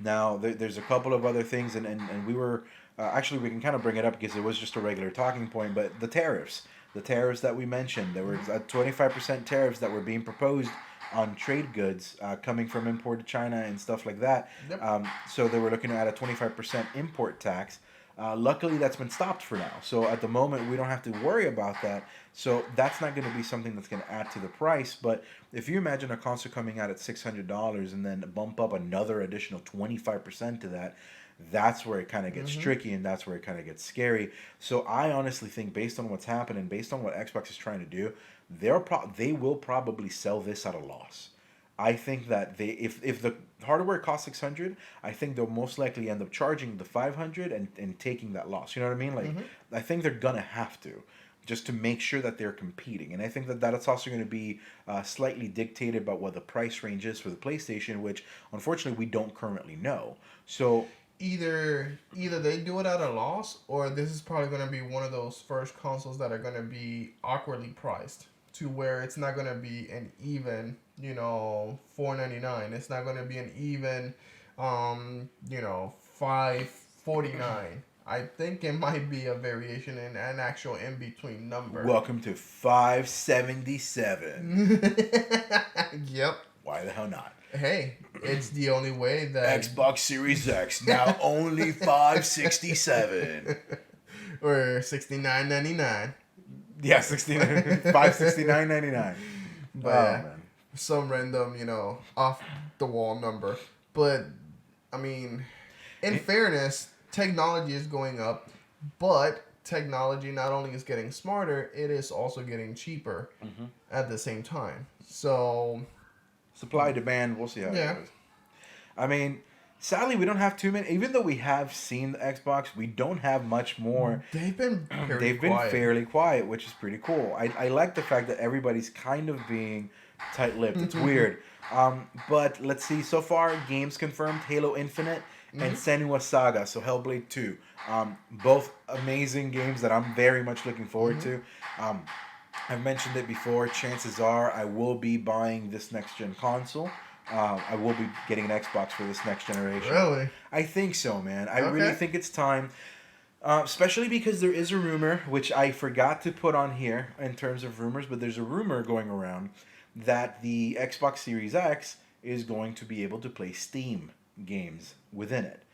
Now, there's a couple of other things, and we were, actually we can kind of bring it up because it was just a regular talking point, but the tariffs that we mentioned, there were 25% tariffs that were being proposed on trade goods coming from import to China and stuff like that. Yep. So they were looking at a 25% import tax. Luckily, that's been stopped for now. So at the moment, we don't have to worry about that. So that's not going to be something that's going to add to the price. But if you imagine a console coming out at $600 and then bump up another additional 25% to that, that's where it kind of gets tricky and that's where it kind of gets scary. So I honestly think based on what's happening, based on what Xbox is trying to do, they will probably sell this at a loss. I think that if the hardware costs $600, I think they'll most likely end up charging the $500 and taking that loss. You know what I mean? Like I think they're gonna have to, just to make sure that they're competing. And I think that that's also going to be slightly dictated by what the price range is for the PlayStation, which unfortunately we don't currently know. So either they do it at a loss, or this is probably going to be one of those first consoles that are going to be awkwardly priced to where it's not going to be an even, $499. It's not going to be an even, 549. I think it might be a variation in an actual in-between number. Welcome to 577. Yep. Why the hell not? Hey, it's the only way that... Xbox Series X, now only 567. Or $69.99. Yeah, 569.99. But man. Some random, off the wall number. But I mean, in fairness, technology is going up, but technology not only is getting smarter, it is also getting cheaper at the same time. So supply demand, we'll see how it goes. I mean, sadly, we don't have too many. Even though we have seen the Xbox, we don't have much more. They've been fairly quiet, which is pretty cool. I like the fact that everybody's kind of being tight-lipped. It's weird. But let's see. So far, games confirmed: Halo Infinite and Senua's Saga. So Hellblade 2. Both amazing games that I'm very much looking forward to. I've mentioned it before. Chances are I will be buying this next-gen console. I will be getting an Xbox for this next generation. Really? I think so, man. I really think it's time. Especially because there is a rumor, which I forgot to put on here in terms of rumors, but there's a rumor going around that the Xbox Series X is going to be able to play Steam games within it.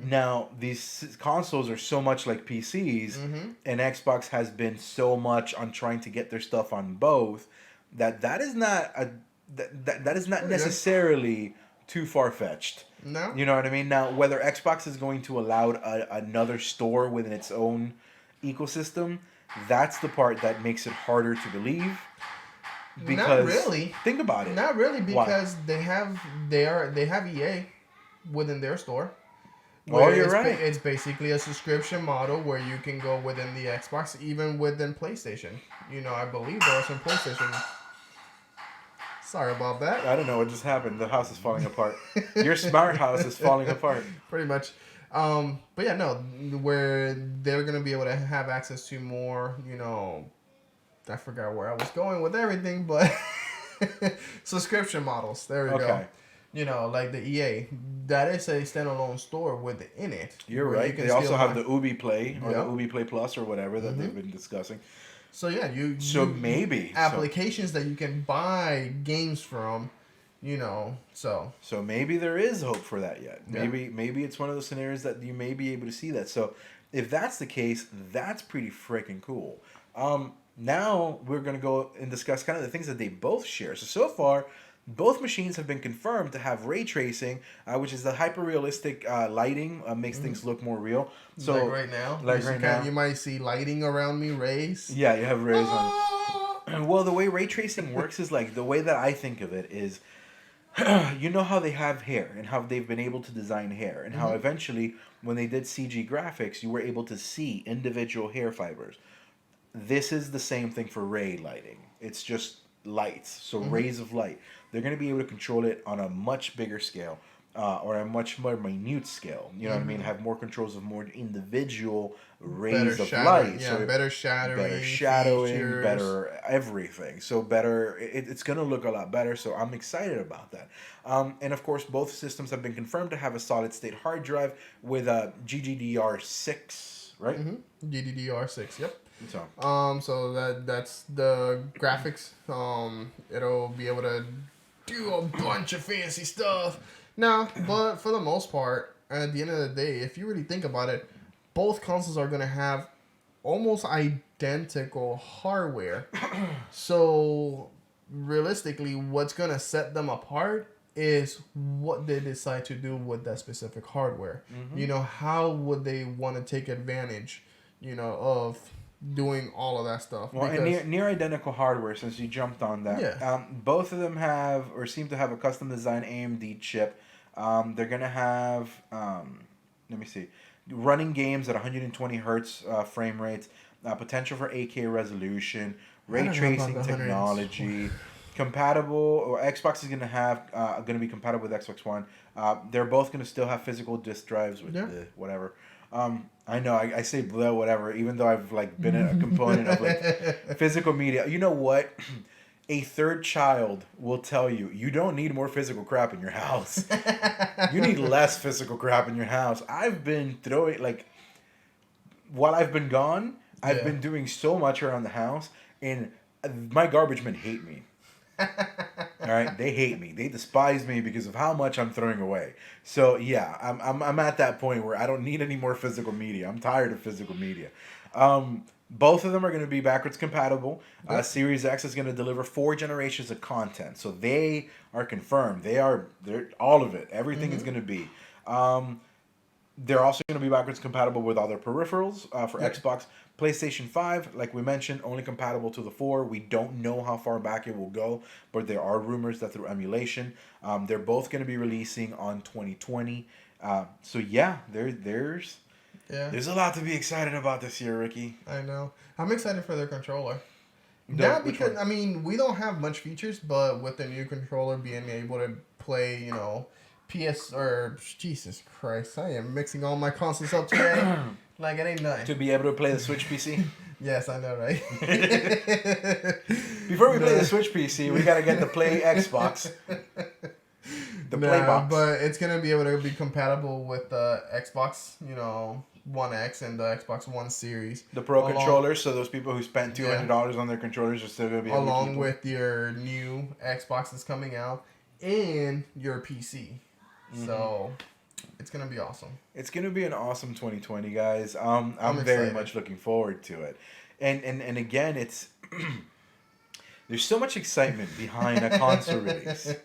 Now, these consoles are so much like PCs, and Xbox has been so much on trying to get their stuff on both, that is not necessarily too far-fetched. No. You know what I mean? Now, whether Xbox is going to allow another store within its own ecosystem, that's the part that makes it harder to believe. Because, not really. Think about it. Not really, because they have EA within their store. You're right. It's basically a subscription model where you can go within the Xbox, even within PlayStation. I believe there are some PlayStation. Sorry about that. I don't know what just happened. The house is falling apart. Your smart house is falling apart. Pretty much. But yeah, no, where they're going to be able to have access to more, I forgot where I was going with everything, but subscription models. There we go. Like the EA. That is a standalone store within it. You're right. They also have the Ubi Play or the Ubi Play Plus or whatever that they've been discussing. So yeah, maybe applications that you can buy games from, So maybe there is hope for that yet. Maybe it's one of those scenarios that you may be able to see that. So if that's the case, that's pretty freaking cool. Now we're gonna go and discuss kind of the things that they both share. So far, both machines have been confirmed to have ray tracing, which is the hyper-realistic lighting, makes things look more real. So like right now, you might see lighting around me, rays. Yeah, you have rays on. Well, the way ray tracing works is like the way that I think of it is, you know how they have hair and how they've been able to design hair and how eventually when they did CG graphics, you were able to see individual hair fibers. This is the same thing for ray lighting. It's just lights, so rays of light. They're going to be able to control it on a much bigger scale or a much more minute scale. You know what I mean? Have more controls of more individual rays of light. Yeah, so better shadowing, features. Better everything. So better, it's going to look a lot better. So I'm excited about that. And of course, both systems have been confirmed to have a solid state hard drive with a GDDR6, right? GDDR6, yep. So that's the graphics. It'll be able to do a bunch of fancy stuff. Now, but for the most part, at the end of the day, if you really think about it, both consoles are going to have almost identical hardware. So realistically, what's going to set them apart is what they decide to do with that specific hardware. How would they want to take advantage, of doing all of that stuff. Well, and near identical hardware, since you jumped on that. Yeah. Both of them have, or seem to have, a custom design AMD chip. They're going to have, let me see, running games at 120 hertz frame rates, potential for 8K resolution, ray tracing technology, compatible, or Xbox is going to have, going to be compatible with Xbox One. They're both going to still have physical disk drives with whatever. I know I say whatever, even though I've been a component of physical media. You know what? a third child will tell you, you don't need more physical crap in your house. You need less physical crap in your house. I've been throwing, like, while I've been gone, I've been doing so much around the house, and my garbage men hate me. All right, they hate me. They despise me because of how much I'm throwing away. So yeah, I'm at that point where I don't need any more physical media. I'm tired of physical media. Both of them are going to be backwards compatible. Series X is going to deliver 4 generations of content, so they are confirmed. They're all of it. Everything is going to be. They're also going to be backwards compatible with other peripherals for Xbox. PlayStation 5, like we mentioned, only compatible to the 4. We don't know how far back it will go, but there are rumors that through emulation. They're both going to be releasing on 2020. So yeah, there's a lot to be excited about this year, Ricky. I know. I'm excited for their controller. Not because, I mean, we don't have much features, but with the new controller being able to play, you know, Jesus Christ, I am mixing all my consoles up today. Like it ain't nothing. To be able to play the Switch PC? Yes, I know, right? Before we play the Switch PC, we gotta get the Play Xbox. The Play box. But it's gonna be able to be compatible with the Xbox, you know, One X and the Xbox One Series. The Pro controllers, so those people who spent $200 on their controllers are still gonna be able to keep them. Along with your new Xbox that's coming out and your PC. So it's gonna be awesome. It's gonna be an awesome 2020, guys. I'm very much looking forward to it. And again, it's there's so much excitement behind a console release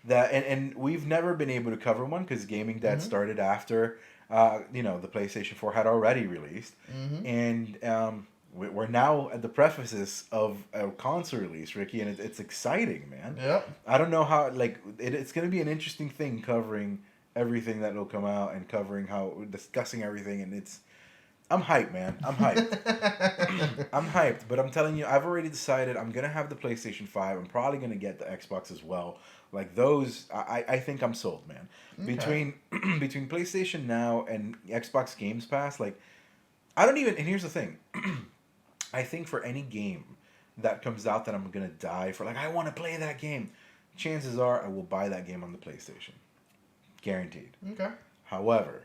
that and we've never been able to cover one because Gaming Dad started after the PlayStation 4 had already released, and we're now at the prefaces of a console release, Ricky, and it's exciting, man. Yep. I don't know how, like, it's going to be an interesting thing covering everything that will come out and discussing everything, and I'm hyped, man. I'm hyped. I'm hyped, but I'm telling you, I've already decided I'm going to have the PlayStation 5. I'm probably going to get the Xbox as well. Like, those, I think I'm sold, man. Okay. Between PlayStation Now and Xbox Games Pass, like, I don't even, and here's the thing. I think for any game that comes out that I'm going to die for, like, I want to play that game, chances are I will buy that game on the PlayStation. Guaranteed. Okay. However,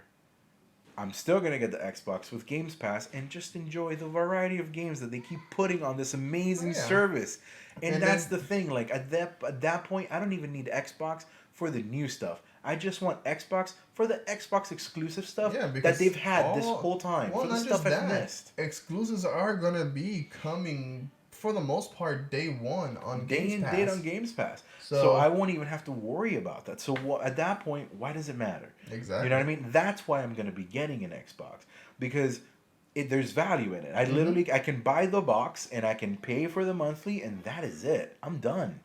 I'm still going to get the Xbox with Games Pass and just enjoy the variety of games that they keep putting on this amazing service. And that's the thing. Like, at that point, I don't even need Xbox for the new stuff. I just want Xbox for the Xbox exclusive stuff that they've had this whole time. Well, for the stuff I've missed. Exclusives are going to be coming, for the most part, day one on Games Pass. Day and date on Games Pass. So I won't even have to worry about that. So at that point, why does it matter? Exactly. You know what I mean? That's why I'm going to be getting an Xbox. Because there's value in it. I can buy the box and I can pay for the monthly and that is it. I'm done.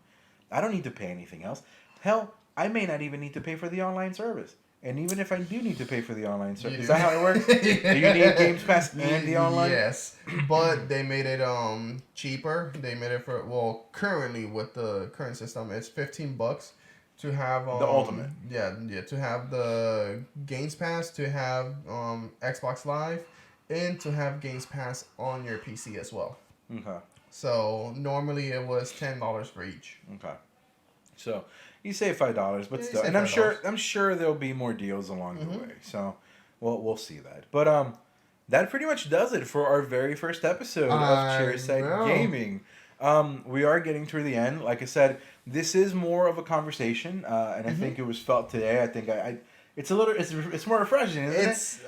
I don't need to pay anything else. Hell, I may not even need to pay for the online service. And even if I do need to pay for the online service, is that how it works? Do you need Games Pass and the online? Yes, but they made it cheaper. They made it for, currently with the current system, it's $15 to have the ultimate. Yeah, to have the Games Pass, to have Xbox Live, and to have Games Pass on your PC as well. Okay. So normally it was $10 for each. Okay. So you save $5, but still, and I'm sure there'll be more deals along the way. So we'll see that. But that pretty much does it for our very first episode of Chairside Gaming. We are getting toward the end. Like I said, this is more of a conversation, and I think it was felt today. I think it's a little, it's more refreshing, isn't it? It's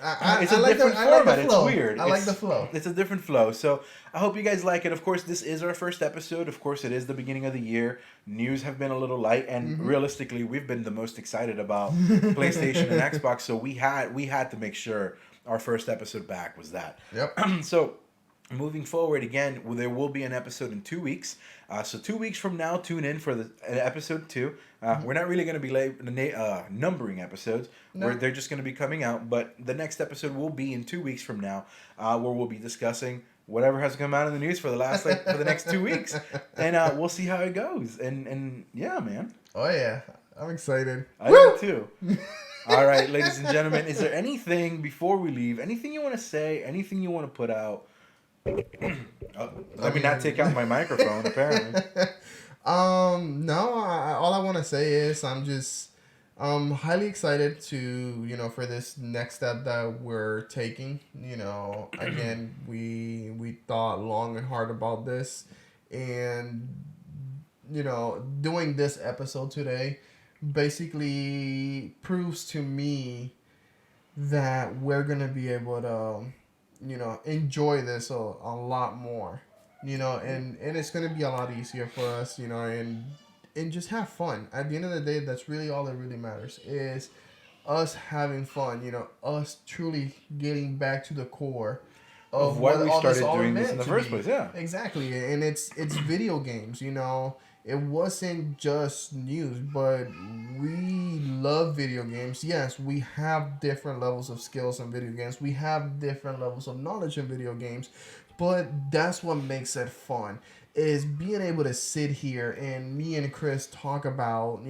a different format. It's weird. I like the flow. It's a different flow. So I hope you guys like it. Of course, this is our first episode. Of course, it is the beginning of the year. News have been a little light, and realistically, we've been the most excited about PlayStation and Xbox. So we had to make sure our first episode back was that. Yep. So moving forward, again, there will be an episode in 2 weeks. So 2 weeks from now, tune in for the episode 2. We're not really going to be numbering episodes. No. They're just going to be coming out. But the next episode will be in 2 weeks from now, where we'll be discussing whatever has come out in the news for the next 2 weeks, and we'll see how it goes. And yeah, man. Oh yeah, I'm excited. I am too. All right, ladies and gentlemen, is there anything before we leave? Anything you want to say? Anything you want to put out? Let me not take out my microphone, apparently. No, all I want to say is I'm just highly excited to, for this next step that we're taking. Again, we thought long and hard about this, and doing this episode today basically proves to me that we're gonna be able to, enjoy this a lot more, and it's gonna be a lot easier for us, and just have fun. At the end of the day, that's really all that really matters is us having fun. Us truly getting back to the core of why we started doing this in the first place. Yeah, exactly. And it's video games. It wasn't just news, but we love video games. Yes, we have different levels of skills in video games. We have different levels of knowledge in video games, but that's what makes it fun. Is being able to sit here and me and Chris talk about,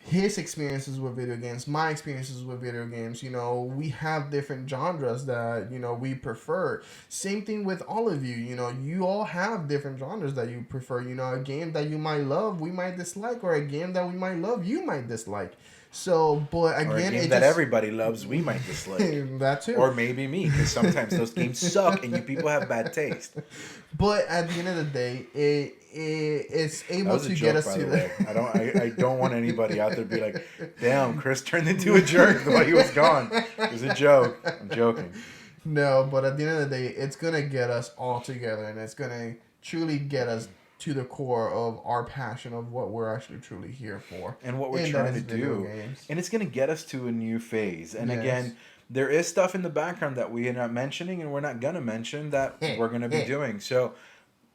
his experiences with video games, my experiences with video games. We have different genres that, we prefer. Same thing with all of you. You all have different genres that you prefer. A game that you might love, we might dislike, or a game that we might love, you might dislike. So, but again, or a game that everybody loves, we might dislike. That too. Or maybe me, because sometimes those games suck and you people have bad taste. But at the end of the day, it's able to get us to the. I don't want anybody out there to be like, "Damn, Chris turned into a jerk while he was gone." It was a joke. I'm joking. No, but at the end of the day, it's gonna get us all together, and it's gonna truly get us to the core of our passion of what we're actually truly here for. And what we're trying to do. Games. And it's going to get us to a new phase. And again, there is stuff in the background that we are not mentioning and we're not going to mention that we're going to be doing. So,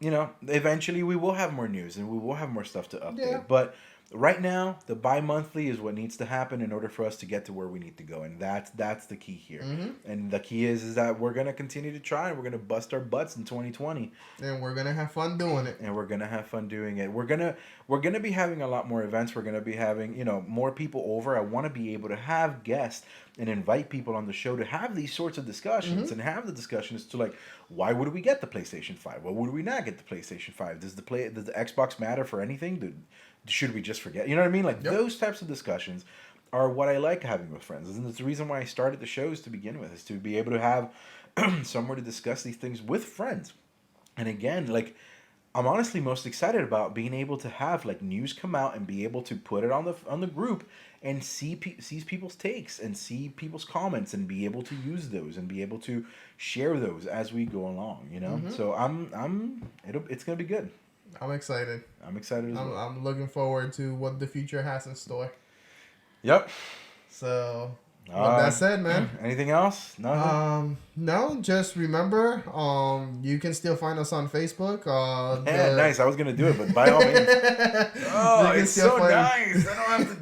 eventually we will have more news and we will have more stuff to update. Yeah. But right now, the bi-monthly is what needs to happen in order for us to get to where we need to go. And that's the key here. Mm-hmm. And the key is that we're going to continue to try and we're going to bust our butts in 2020. And we're going to have fun doing it. We're going to be having a lot more events. We're going to be having, more people over. I want to be able to have guests and invite people on the show to have these sorts of discussions and have the discussions to like, why would we get the PlayStation 5? Why would we not get the PlayStation 5? Does the Xbox matter for anything? Should we just forget? You know what I mean? Like those types of discussions are what I like having with friends. And it's the reason why I started the shows to begin with, is to be able to have somewhere to discuss these things with friends. And again, like I'm honestly most excited about being able to have like news come out and be able to put it on the group and see people's takes and see people's comments and be able to use those and be able to share those as we go along, So it's going to be good. I'm excited. I'm excited as well. I'm looking forward to what the future has in store. Yep. So, with that said, man. Anything else? No, just remember, you can still find us on Facebook. Nice. I was going to do it, but by all means. It's so nice. I don't have to...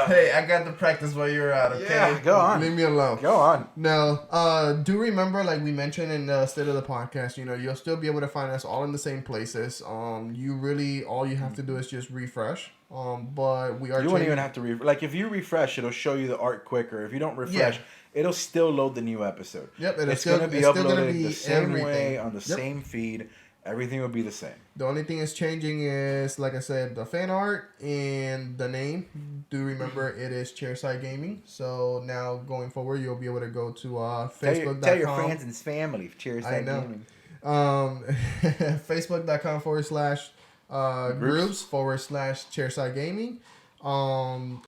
Hey, I got to practice while you're out, okay? Yeah, go on. Leave me alone. Go on. No, do remember, like we mentioned in the state of the podcast, you'll still be able to find us all in the same places. All you have to do is just refresh. But we are. You won't even have to like if you refresh, it'll show you the art quicker. If you don't refresh, it'll still load the new episode. Yep, it's going to be uploaded the same way on the same feed. Everything will be the same. The only thing is changing is, like I said, the fan art and the name. Do remember it is Chairside Gaming. So now going forward, you'll be able to go to Facebook.com. Tell your friends and family Chairside Gaming. Facebook.com/groups/Chairside Gaming. On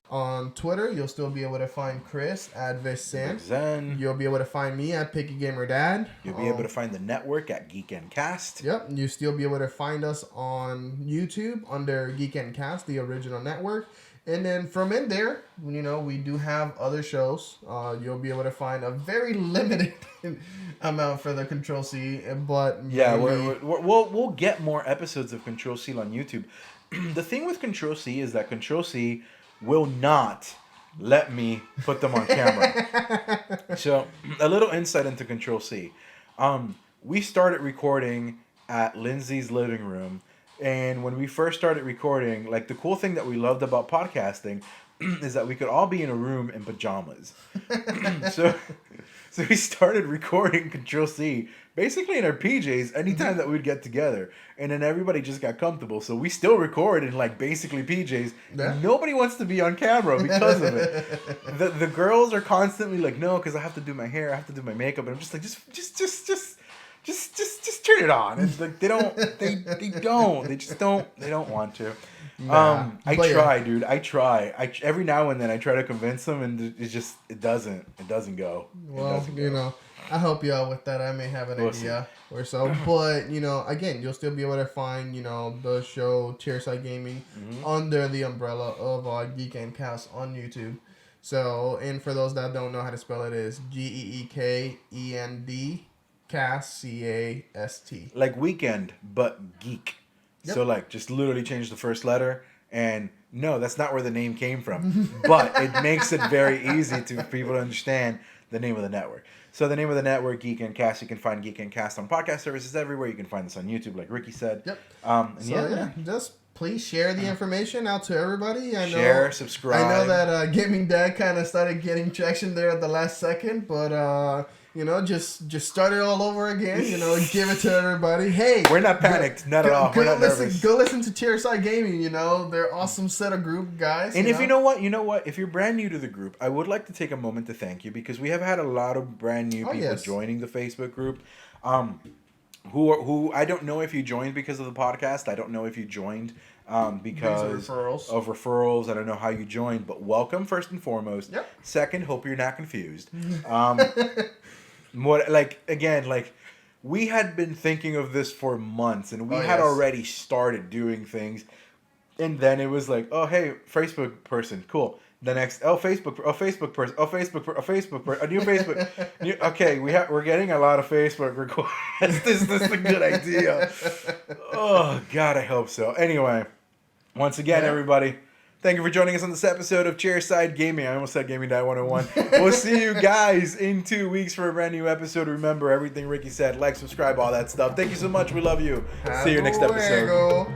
Twitter, you'll still be able to find Chris at VisZen. You'll be able to find me at Picky Gamer Dad. You'll be able to find the network at GeekEnd Cast. Yep, you'll still be able to find us on YouTube under GeekEnd Cast, the original network. And then from in there, we do have other shows. You'll be able to find a very limited amount for the Control C, but we'll get more episodes of Control C on YouTube. The thing with Control C is that Control C will not let me put them on camera. So, a little insight into Control C. We started recording at Lindsay's living room. And when we first started recording, like the cool thing that we loved about podcasting is that we could all be in a room in pajamas. So we started recording Control C basically in our PJs anytime that we'd get together. And then everybody just got comfortable. So we still record in like basically PJs. Yeah. Nobody wants to be on camera because of it. The girls are constantly like, no, because I have to do my hair, I have to do my makeup. And I'm just like, just turn it on. And like they don't want to. Nah, I try, dude. I try. Every now and then I try to convince them, and it doesn't go. Well, I help you out with that. I may have an idea or so, but again, you'll still be able to find the show Chairside Gaming under the umbrella of GeekEnd Cast on YouTube. So, and for those that don't know how to spell it, is GeekEnd Cast CAST. Like weekend, but geek. Yep. So like just literally change the first letter, and no, that's not where the name came from. But it makes it very easy to people to understand the name of the network. So the name of the network, GeekEnd Cast, you can find GeekEnd Cast on podcast services everywhere. You can find this on YouTube, like Ricky said. Yep. Just please share the information out to everybody. Share, subscribe. I know that Gaming Dad kind of started getting traction there at the last second, but just start it all over again. Give it to everybody. Hey, we're not panicked, not at all. We're not nervous. Go listen to Chairside Gaming. They're awesome set of group guys. And if you know what, if you're brand new to the group, I would like to take a moment to thank you, because we have had a lot of brand new people joining the Facebook group. Who I don't know if you joined because of the podcast. I don't know if you joined because of referrals. I don't know how you joined, but welcome first and foremost. Yep. Second, hope you're not confused. We had been thinking of this for months, and we had already started doing things, and then it was like, oh hey, Facebook person, cool. The next, Facebook person, a new Facebook. Okay, we're getting a lot of Facebook requests. This is a good idea. Oh God, I hope so. Anyway, once again, everybody, thank you for joining us on this episode of Chairside Gaming. I almost said Gaming Dad 101. We'll see you guys in 2 weeks for a brand new episode. Remember everything Ricky said. Like, subscribe, all that stuff. Thank you so much. We love you. See you next episode.